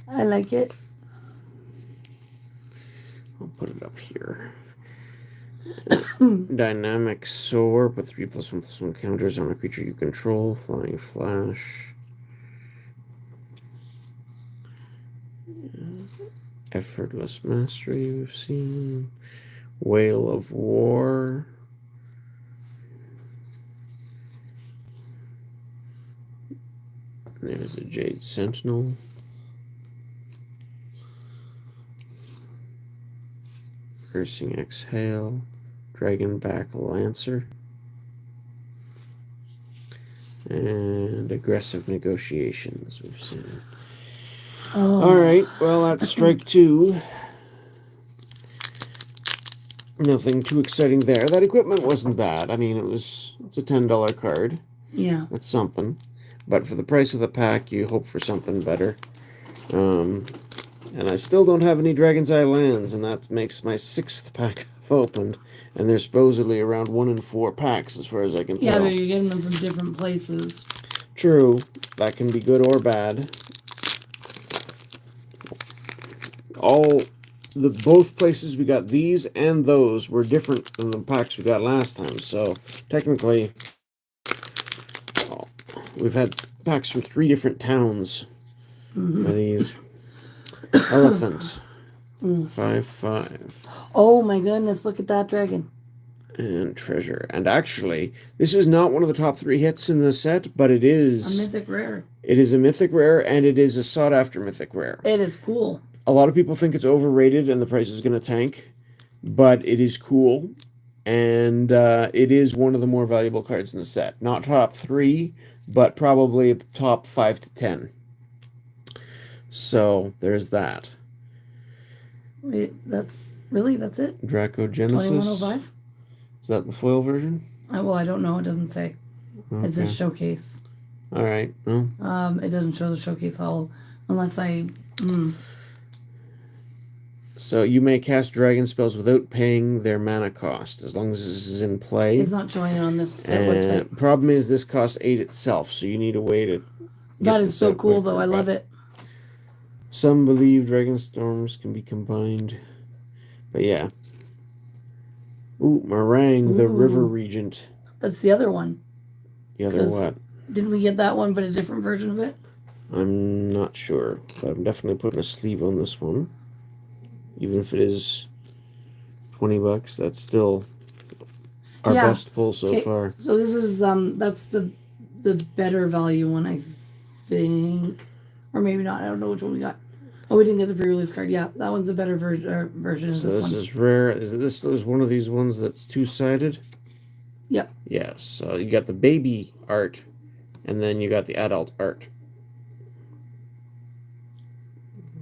I like it.
I'll put it up here. Dynamic Soar. Put 3+1/+1 counters on a creature you control. Flying Flash. Effortless Mastery we've seen. Whale of War. There's a Jade Sentinel. Cursing Exhale. Dragonback Lancer. And Aggressive Negotiations we've seen. Alright, well, that's strike 2. Nothing too exciting there. That equipment wasn't bad. I mean, it's a $10 card.
Yeah.
That's something. But for the price of the pack, you hope for something better. And I still don't have any Dragon's Eye lands, and that makes my 6th pack I've opened. And they're supposedly around 1 in 4 packs, as far as I can
Yeah,
tell.
but you're getting them from different places.
True, that can be good or bad. Both places we got these and those were different than the packs we got last time. So technically, we've had packs from 3 different towns for these. Elephant. 5/5.
Oh my goodness, look at that dragon.
And treasure. And actually, this is not one of the top 3 hits in the set, but it is
a mythic rare.
It is a mythic rare, and it is a sought-after mythic rare.
It is cool.
A lot of people think it's overrated and the price is going to tank, but it is cool, and it is one of the more valuable cards in the set. Not top 3, but probably top 5 to 10. So there's that.
Wait, that's it?
Dracogenesis.
2105?
Is that the foil version?
Well, I don't know. It doesn't say.
Okay.
It's a showcase.
All right. Well.
It doesn't show the showcase holo unless I.
So you may cast dragon spells without paying their mana cost, as long as this is in play.
It's not showing it on this website.
Problem is, this costs 8 itself, so you need a way to.
That is so cool, though. I love it.
Some believe Dragonstorms can be combined, but yeah. Ooh, Meringue, the River Regent.
That's the other one.
The other what?
Didn't we get that one, but a different version of it?
I'm not sure, but I'm definitely putting a sleeve on this one. Even if it is $20, that's still our best pull so far.
So this is that's the better value one, I think, or maybe not. I don't know which one we got. Oh, we didn't get the pre-release card. Yeah, that one's a better version of
So
this one.
this is rare. Is one of these ones that's two-sided?
Yep.
Yes. So you got the baby art, and then you got the adult art.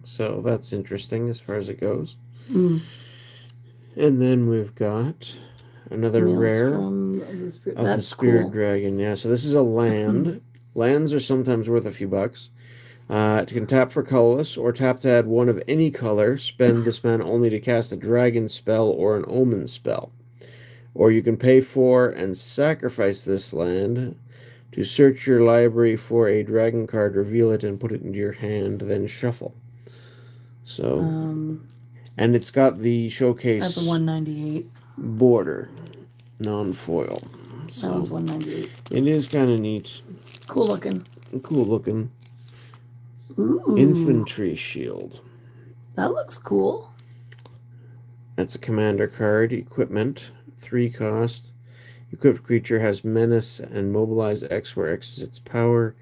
So that's interesting as far as it goes. And then we've got another rare of the Spirit Dragon. Yeah, so this is a land. Lands are sometimes worth a few bucks. It can tap for colorless or tap to add one of any color. Spend this mana only to cast a dragon spell or an omen spell. Or you can pay for and sacrifice this land to search your library for a dragon card, reveal it, and put it into your hand, then shuffle. So, and it's got the showcase.
That's a 198
border, non-foil. So
that one's 198.
It is kind of neat.
Cool looking.
Cool looking.
Ooh.
Infantry shield.
That looks cool.
That's a commander card. Equipment, 3 cost. Equipped creature has menace and mobilize X, where X is its power.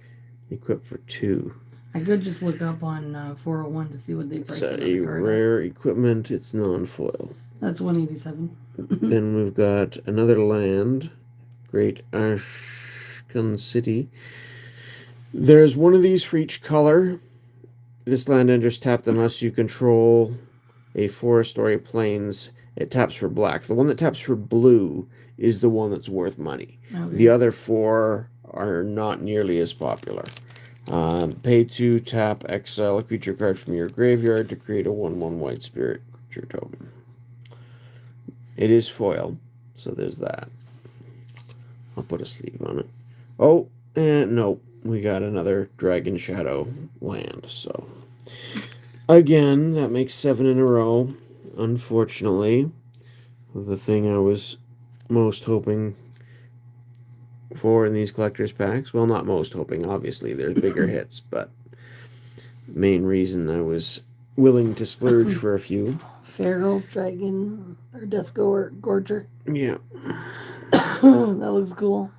Equipped for 2.
I could just look up on 401 to see what they price it.
It's a rare equipment. It's non-foil.
That's 187.
Then we've got another land, Great Ashkan City. There's one of these for each color. This land enters tapped unless you control a forest or a plains. It taps for black. The one that taps for blue is the one that's worth money. Okay. The other 4 are not nearly as popular. Pay 2, tap, exile a creature card from your graveyard to create a 1/1 white spirit creature token. It is foil, so there's that. I'll put a sleeve on it. Oh, and no, we got another Dragon Shadow land, so again, that makes 7 in a row. Unfortunately, the thing I was most hoping for in these collector's packs, well, not most hoping, obviously, there's bigger hits, but main reason I was willing to splurge for a few.
Feral Dragon, or Death Gorger.
Yeah.
That looks cool.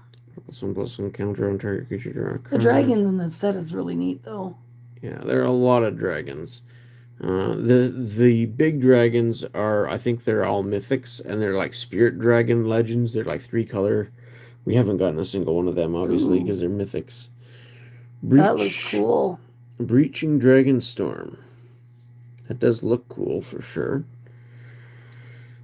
+1/+1 counter on target creature draw a card.
The dragons in this set is really neat, though.
Yeah, there are a lot of dragons. The big dragons are, I think they're all mythics, and they're like Spirit Dragon legends. They're like 3 color. We haven't gotten a single one of them, obviously, because they're mythics.
That looks cool.
Breaching Dragonstorm. That does look cool for sure.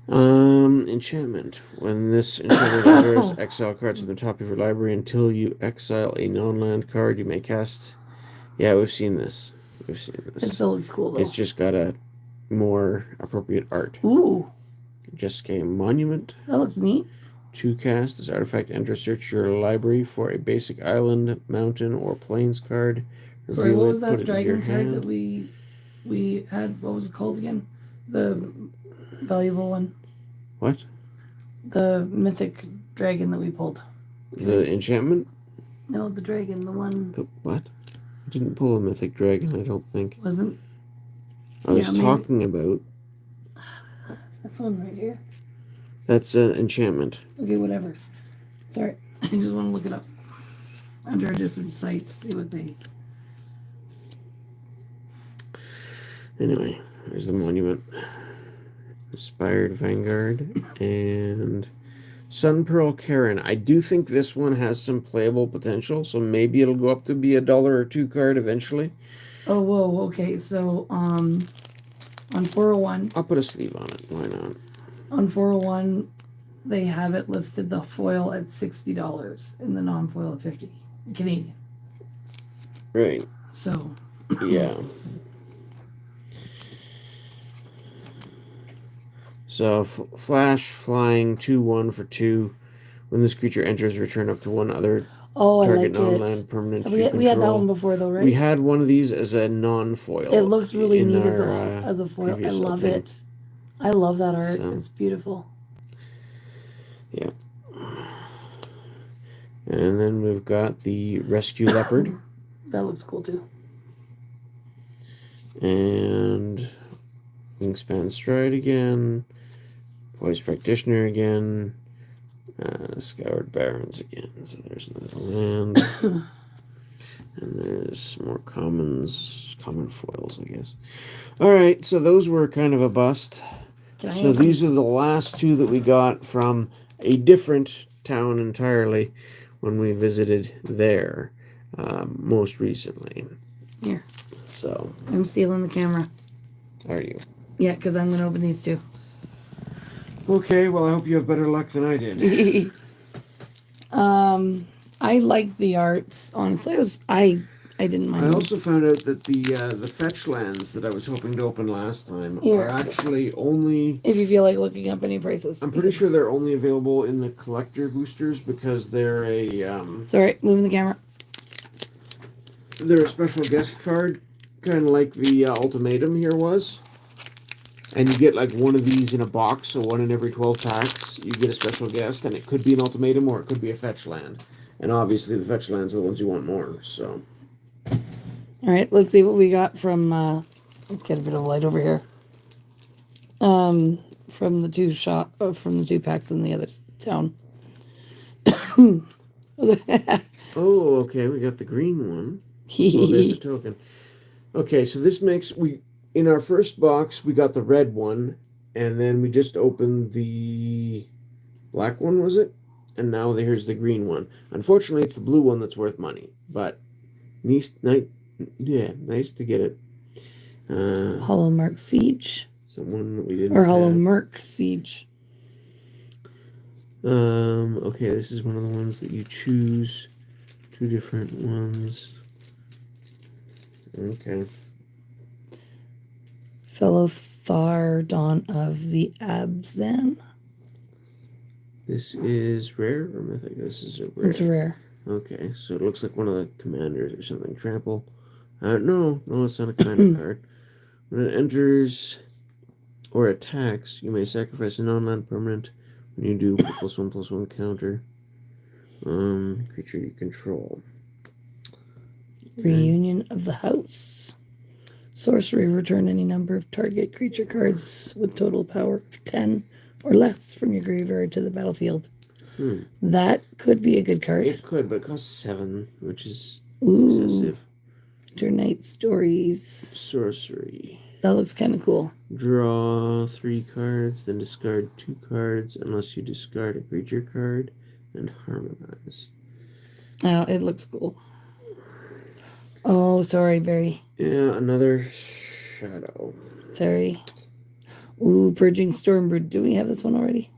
Enchantment. When this enchantment enters, exile cards from the top of your library until you exile a non-land card. You may cast. Yeah, we've seen this. We've seen
It
this.
still looks cool though.
It's just got a more appropriate art.
Ooh,
Just came Monument.
that looks neat.
2 cast. This artifact enters. Search your library for a basic island, mountain, or plains card.
Sorry,
Reveal
what
it,
was
put
that
it in your
dragon card
hand.
that we had? What was it called again? The valuable one.
What?
The mythic dragon that we pulled.
The enchantment?
No, the dragon, the one.
The what? I didn't pull a mythic dragon, I don't think.
Wasn't.
I was
maybe.
talking about.
That's one right here.
That's an enchantment.
Okay, whatever. Sorry, I just want to look it up under a different site, see what they.
Anyway, there's the monument. Inspired Vanguard and Sun Pearl Karen. I do think this one has some playable potential, so maybe it'll go up to be $1 or $2 card eventually.
Oh, whoa, okay, so on 401.
I'll put a sleeve on it. Why not?
On 401, they have it listed the foil at $60 and the non-foil at 50 Canadian.
Right.
So.
Yeah. So, flash, flying, 2/1 for 2. When this creature enters, return up to one other target non-land permanent.
We had that one before, though, right?
We had one of these as a non-foil.
It looks really neat as a foil. I love it. I love that art. So, it's beautiful.
Yeah. And then we've got the Rescue Leopard.
That looks cool, too.
And Wingspan Stride again. Voice Practitioner again. Scoured Barrens again. So there's another land. And there's more common foils, I guess. Alright, so those were kind of a bust. So these are the last 2 that we got from a different town entirely when we visited there most recently.
Here.
So
I'm stealing the camera.
Are you?
Yeah, because I'm going to open these 2.
Okay, well, I hope you have better luck than I did.
I like the arts. Honestly, I didn't mind.
I also found out that the fetch lands that I was hoping to open last time are actually only.
If you feel like looking up any prices,
I'm pretty sure they're only available in the collector boosters because they're a.
Sorry, moving the camera.
They're a special guest card, kind of like the ultimatum here was. And you get like one of these in a box, so one in every 12 packs. You get a special guest, and it could be an ultimatum or it could be a fetch land. And obviously, the fetch lands are the ones you want more. So,
all right, let's see what we got from. Let's get a bit of light over here. From the 2 packs in the other town.
oh, okay, we got the green one. Oh, there's a token. Okay, so this makes in our first box, we got the red one, and then we just opened the black one, was it? And now here's the green one. Unfortunately, it's the blue one that's worth money, but nice to get it.
Hollow Mark Siege.
Someone that we didn't.
Or Hollow Merc Siege.
Okay, this is one of the ones that you choose. 2 different ones. Okay.
Fellow Far Dawn of the Abzan.
This is rare or mythic? This is a rare.
It's rare.
Okay, so it looks like one of the commanders or something. Trample. No, it's not a commander card. When it enters or attacks, you may sacrifice a non-land permanent. When you do, put +1/+1 counter. Creature you control.
Reunion of the House. Sorcery, return any number of target creature cards with total power of 10 or less from your graveyard to the battlefield. That could be a good card.
It could, but it costs 7, which is excessive.
Internight Stories.
Sorcery.
That looks kind of cool.
Draw 3 cards, then discard 2 cards unless you discard a creature card, and harmonize.
Oh, it looks cool. Oh, sorry, Barry.
Yeah, another shadow.
Sorry. Ooh, Purging Stormbird. Do we have this one already?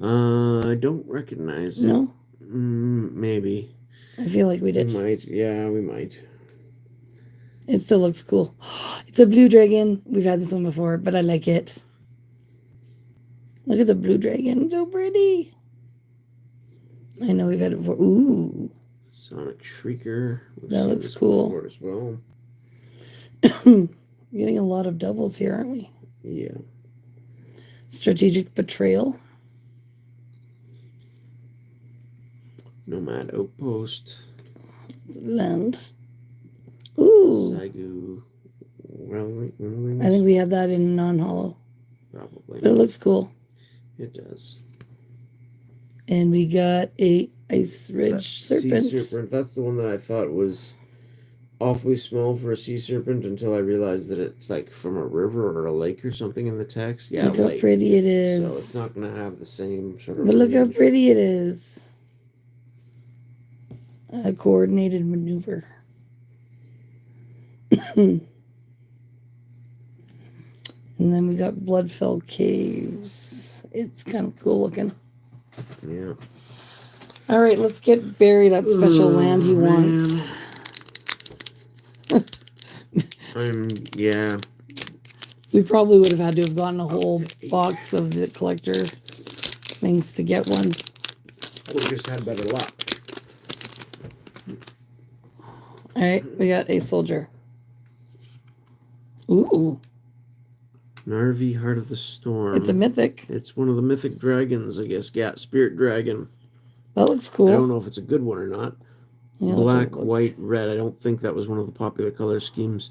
I don't recognize it.
No?
Maybe.
I feel like we did.
We might. Yeah, we might.
It still looks cool. It's a blue dragon. We've had this one before, but I like it. Look at the blue dragon. So pretty. I know we've had it before. Ooh.
Sonic Shrieker.
That looks cool.
As well.
We're getting a lot of doubles here, aren't we?
Yeah.
Strategic Betrayal.
Nomad Outpost.
Land. Ooh.
Sagu.
I think we have that in non-hollow.
Probably.
But it looks cool.
It does.
And we got a Ice Ridge Serpent.
Sea Serpent. That's the one that I thought was awfully small for a sea serpent until I realized that it's like from a river or a lake or something in the text. Yeah,
look how pretty it is.
So it's not going to have the same sort of.
But look how pretty it is. A coordinated maneuver. And then we got Bloodfell Caves. It's kind of cool looking.
Yeah.
All right, let's get Barry that special land he wants.
Yeah.
We probably would have had to have gotten a whole box of the collector things to get one.
We just had better luck.
All right, we got a soldier. Ooh.
Narvi, Heart of the Storm.
It's a mythic.
It's one of the mythic dragons, I guess. Yeah, Spirit Dragon.
That looks cool.
I don't know if it's a good one or not. Yeah, black, white, red. I don't think that was one of the popular color schemes.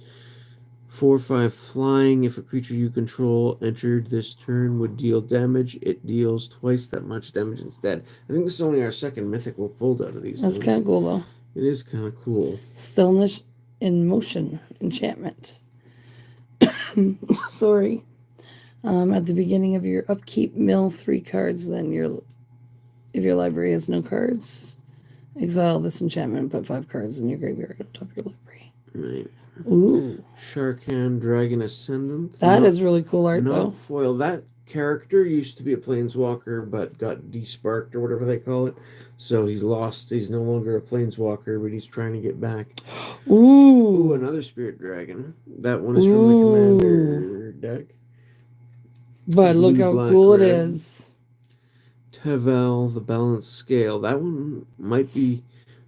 4/5 flying. If a creature you control entered this turn would deal damage, it deals twice that much damage instead. I think this is only our second mythic we've pulled out of these.
That's kind of cool, though.
It is kind of cool.
Stillness in Motion enchantment. Sorry. At the beginning of your upkeep, mill 3 cards. Then if your library has no cards, exile this enchantment and put 5 cards in your graveyard on top of your library.
Right.
Ooh.
Sharkan Dragon Ascendant.
That is really cool art, though.
Foil. That character used to be a planeswalker, but got desparked or whatever they call it. So he's lost. He's no longer a planeswalker, but he's trying to get back.
Ooh.
Another Spirit Dragon. That one is from the Commander deck.
But look how cool it is.
Tevel, the Balanced Scale. That one might be.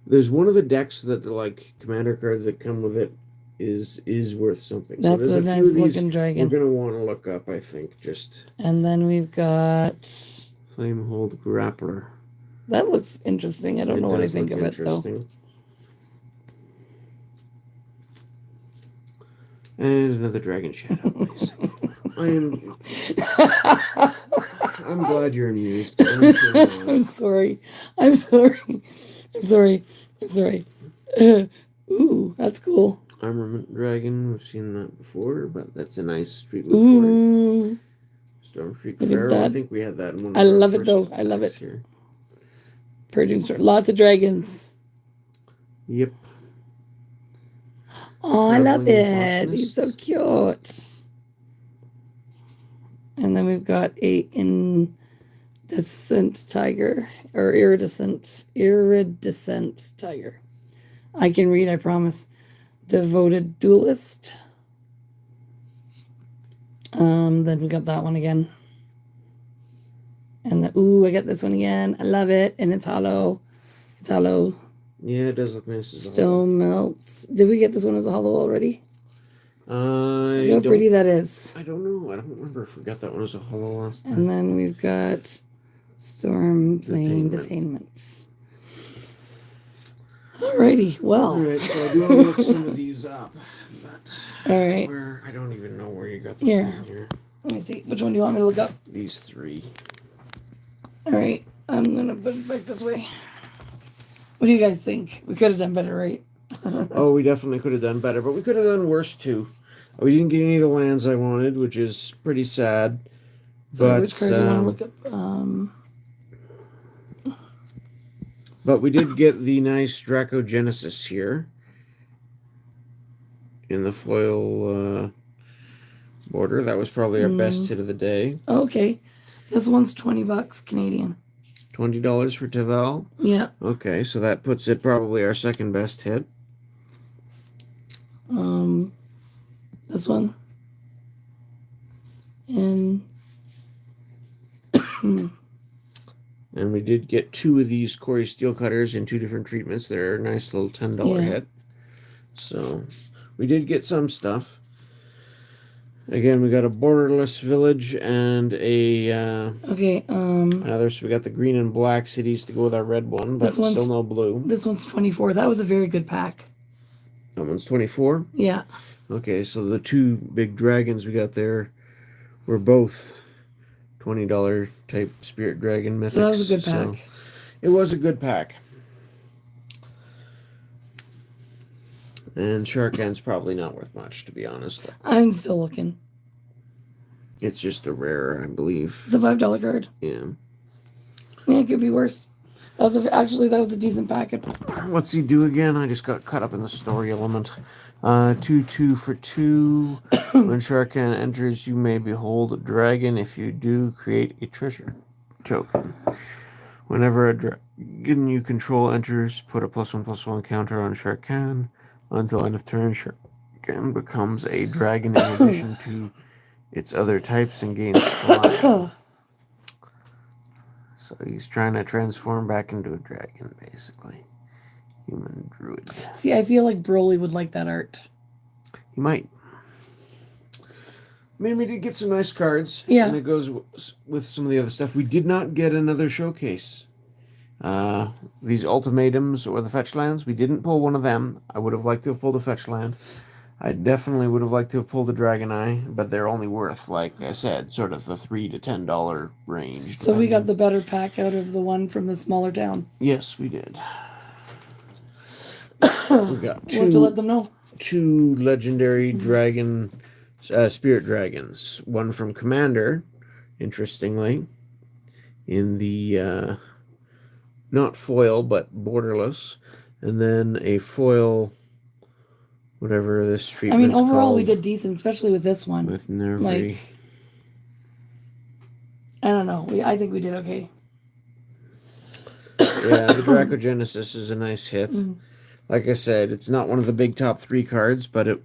There's one of the decks that like Commander cards that come with it is worth something.
That's
so
a nice looking dragon.
We're gonna want to look up, I think.
And then we've got
Flamehold Grappler.
That looks interesting. I don't know what I think of it though.
And another Dragon Shadow. I'm glad you're amused.
I'm sorry. Ooh, that's cool.
Armament Dragon. We've seen that before, but that's a nice street look. Stormstreak Pharaoh. I think we had that in one of
I love it though. I love it. Here. Purging Sword. Lots of dragons.
Yep.
Oh, I love it. He's so cute. And then we've got a iridescent tiger. Or iridescent tiger. I can read, I promise. Devoted Duelist. Then we got that one again. And I got this one again. I love it. And it's hollow. It's hollow.
Yeah, it does look nice as
Stone melts. Did we get this one as a hollow already? Look how pretty that is.
I don't know. I don't remember if we got that one as a hollow last time.
And then we've got Storm Flame Detainment. Alrighty, well.
Alright, so I do want to look some of these up. But
alright.
I don't even know where you got this here.
Let me see. Which one do you want me to look up?
These 3.
Alright, I'm going to put it back this way. What do you guys think? We could have done better, right?
Oh, we definitely could have done better, but we could have done worse too. We didn't get any of the lands I wanted, which is pretty sad.
So
but,
which card do you want to look up?
But we did get the nice Dracogenesis here in the foil border. That was probably our best hit of the day.
Okay. This one's $20 Canadian.
$20 for Tevel?
Yeah.
Okay, so that puts it probably our second best hit.
This one. And
And we did get 2 of these Corey steel cutters in 2 different treatments. They're a nice little $10 hit. So we did get some stuff. Again, we got a borderless village and a another. So we got the green and black cities to go with our red one, but still no blue.
This one's 24. That was a very good pack.
That one's 24?
Yeah.
Okay, so the 2 big dragons we got there were both $20 type spirit dragon mythics.
So that was a good pack.
So it was a good pack. And Sharkan's probably not worth much, to be honest.
I'm still looking.
It's just a rare, I believe.
It's a $5 card.
Yeah.
Yeah, it could be worse. Actually, that was a decent packet.
What's he do again? I just got caught up in the story element. 2/2 for 2. When Sharkan enters, you may behold a dragon. If you do, create a treasure token. Whenever a dragon you control enters, put a +1/+1 counter on Sharkan. Until end of turn, Sharkan becomes a dragon in addition to its other types and gains flying. So he's trying to transform back into a dragon, basically. Human druid.
See, I feel like Broly would like that art.
He might. I mean, we did get some nice cards.
Yeah.
And it goes with some of the other stuff. We did not get another showcase. These ultimatums or the fetch lands, we didn't pull one of them. I would have liked to have pulled a fetch land. I definitely would have liked to have pulled a Dragon Eye, but they're only worth, like I said, sort of the $3 to $10 range.
So we got the better pack out of the one from the smaller town.
Yes, we did. We got
We'll have to let them know.
2 legendary dragon, spirit dragons. One from Commander, interestingly, in the not foil but borderless, and then a foil, whatever this treatment's
I mean, overall
called,
we did decent, especially with this one.
with Nervi.
Like, I don't know. I think we did okay.
Yeah, the Dracogenesis is a nice hit. Like I said, it's not one of the big top 3 cards, but it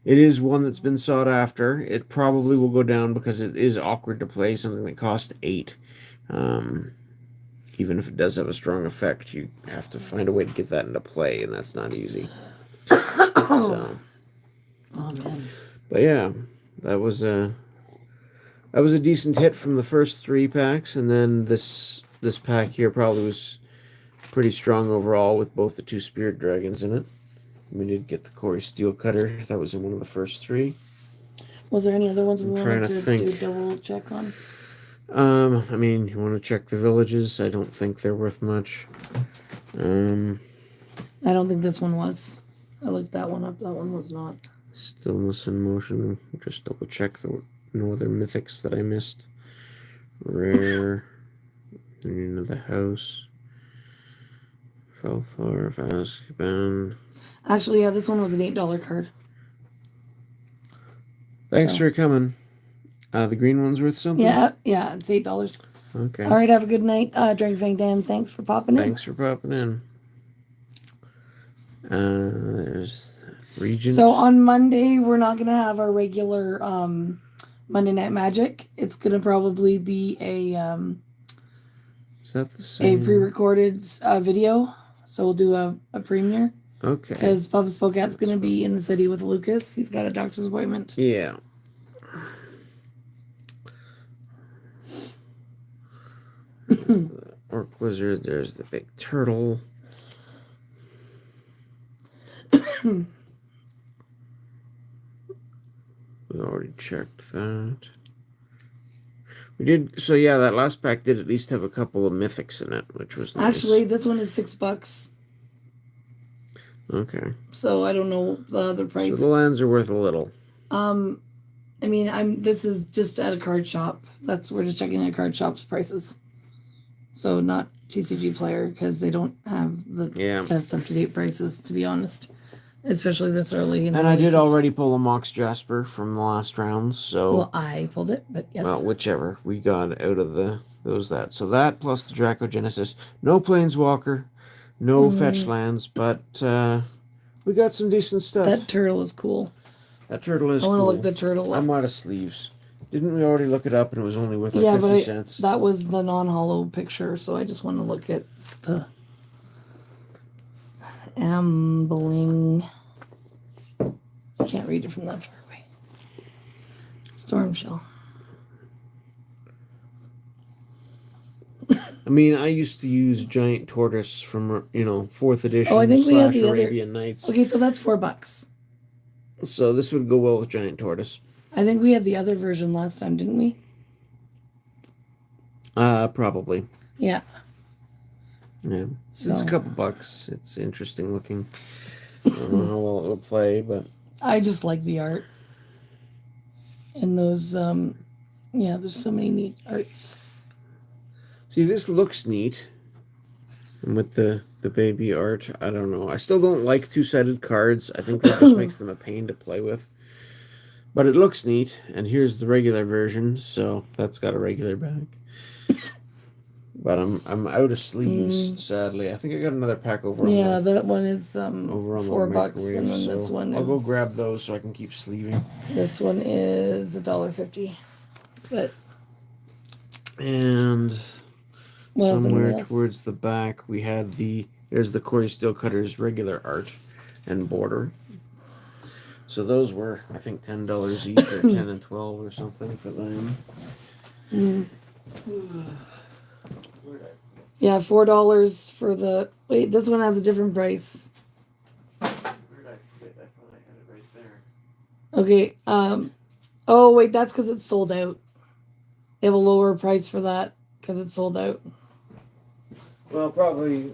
is one that's been sought after. It probably will go down because it is awkward to play something that costs 8. Even if it does have a strong effect, you have to find a way to get that into play, and that's not easy. So,
oh man!
But yeah, that was a decent hit from the first 3 packs, and then this pack here probably was pretty strong overall with both the 2 spirit dragons in it. We did get the Corey steel cutter. That was in one of the first 3.
Was there any other ones we wanted to
think.
do a double check on?
I mean, you want to check the villages. I don't think they're worth much.
I don't think this one was. I looked that one up. That one was not.
Stillness in motion. Just double check no other mythics that I missed. Rare. Union of the House. Felthor of Azkaban.
Actually, yeah, this one was an $8 card.
Thanks for coming. The green one's worth something?
Yeah, it's $8.
Okay.
All right, have a good night. Dragon Fang Dan, thanks for popping in.
Thanks for popping in. There's Regent.
So on Monday, we're not going to have our regular Monday Night Magic. It's going to probably be a
is that the same?
A pre-recorded video. So we'll do a premiere.
Okay.
Because Bubba Spokat's going to be in the city with Lucas. He's got a doctor's appointment.
Yeah. Orc Wizard, there's the big turtle. We already checked that. We did, so yeah, that last pack did at least have a couple of mythics in it, which was nice.
Actually, this one is $6.
Okay.
So I don't know the other price.
So the lands are worth a little.
I mean, this is just at a card shop. We're just checking at card shops prices. So not TCG Player, because they don't have the best up-to-date prices, to be honest. Especially this early.
And I did already pull a Mox Jasper from the last round, so...
Well, I pulled it, but yes.
Well, whichever. We got out of that. So that plus the Dracogenesis. No Planeswalker, no fetch lands, but We got some decent stuff.
That turtle is cool.
That turtle is
I
cool.
want to look the turtle up.
I'm out of sleeves. Didn't we already look it up and it was only worth like
Yeah,
50
but
cents?
that was the non-hollow picture, so I just want to look at the ambling. I can't read it from that far away. Storm shell.
I mean, I used to use Giant Tortoise from, 4th edition
Oh, I think we have
/
the
Arabian
other.
Nights.
Okay, so that's $4.
So this would go well with Giant Tortoise.
I think we had the other version last time, didn't we?
Probably.
Yeah.
Yeah.
So.
It's a couple bucks. It's interesting looking. I don't know how well it will play, but
I just like the art. And those, there's so many neat arts.
see, this looks neat. And with the baby art, I don't know. I still don't like two-sided cards. I think that just makes them a pain to play with. But it looks neat. And here's the regular version, so that's got a regular back. But I'm out of sleeves, sadly. I think I got another pack over on
that one is
over on
$4, and then this one
I'll
is.
go grab those so I can keep sleeving.
This one is $1.50, but.
And
What
somewhere towards the back, we had there's the Corey Steelcutter's regular art and border. So those were, I think, $10 each, or 10 and 12 or something for them.
Yeah, $4 for the. Wait, this one has a different price.
Where did I put it? I thought I had it right there.
Okay. Oh wait, that's because it's sold out. They have a lower price for that because it's sold out.
Well, probably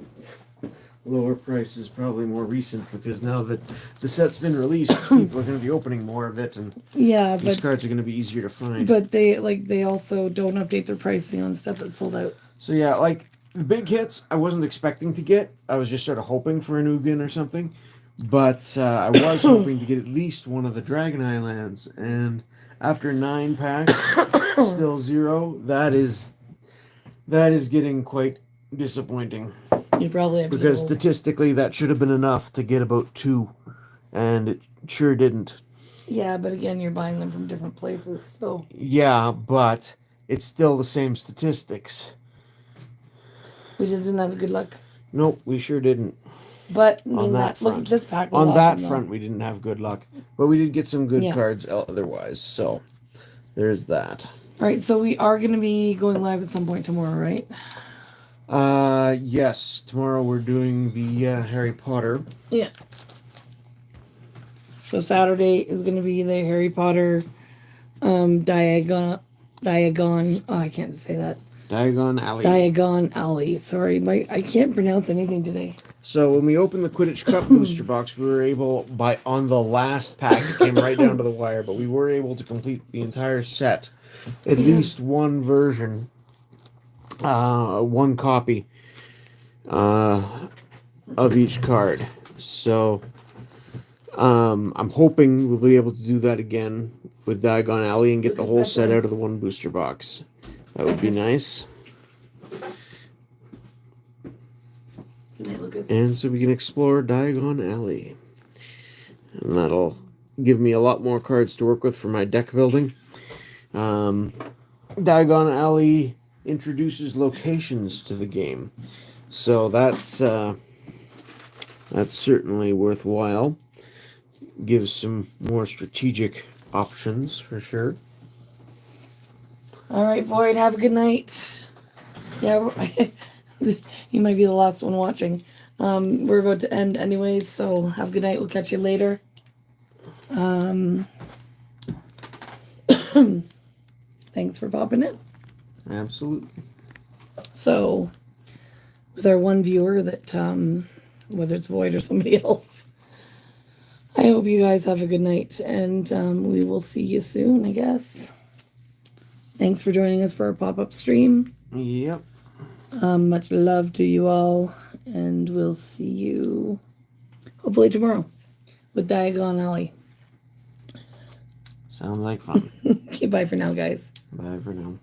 lower price is probably more recent because now that the set's been released, people are going to be opening more of it, and these cards are going to be easier to find.
But they also don't update their pricing on stuff that's sold out.
So yeah, like the big hits, I wasn't expecting to get. I was just sort of hoping for an Ugin or something, but I was hoping to get at least one of the Dragon Islands, and after 9 packs, still 0. That is getting quite disappointing.
You probably have
because statistically that should have been enough to get about 2, and it sure didn't.
Yeah, but again, you're buying them from different places, so.
Yeah, but it's still the same statistics.
We just didn't have good luck.
Nope, we sure didn't.
But I mean, look at this pack.
On that front, we didn't have good luck, but we did get some good cards otherwise. So there's that.
All right, so we are going to be going live at some point tomorrow, right?
Yes. Tomorrow we're doing the Harry Potter.
Yeah. So Saturday is going to be the Harry Potter Diagon. Oh, I can't say that.
Diagon Alley.
Diagon Alley. Sorry, I can't pronounce anything today.
So when we opened the Quidditch Cup booster box, we were able, on the last pack, it came right down to the wire, but we were able to complete the entire set. At least one version, one copy of each card. So I'm hoping we'll be able to do that again with Diagon Alley and get the whole set out of the one booster box. That would be nice. And so we can explore Diagon Alley. And that'll give me a lot more cards to work with for my deck building. Diagon Alley introduces locations to the game. So that's certainly worthwhile. Gives some more strategic options for sure.
All right, Void, have a good night. Yeah, you might be the last one watching. We're about to end anyways, so have a good night. We'll catch you later. Thanks for popping in.
Absolutely.
So, with our one viewer that, whether it's Void or somebody else, I hope you guys have a good night, and we will see you soon, I guess. Thanks for joining us for our pop-up stream.
Yep.
Much love to you all, and we'll see you hopefully tomorrow with Diagon Alley.
Sounds like fun.
Okay, bye for now, guys.
Bye for now.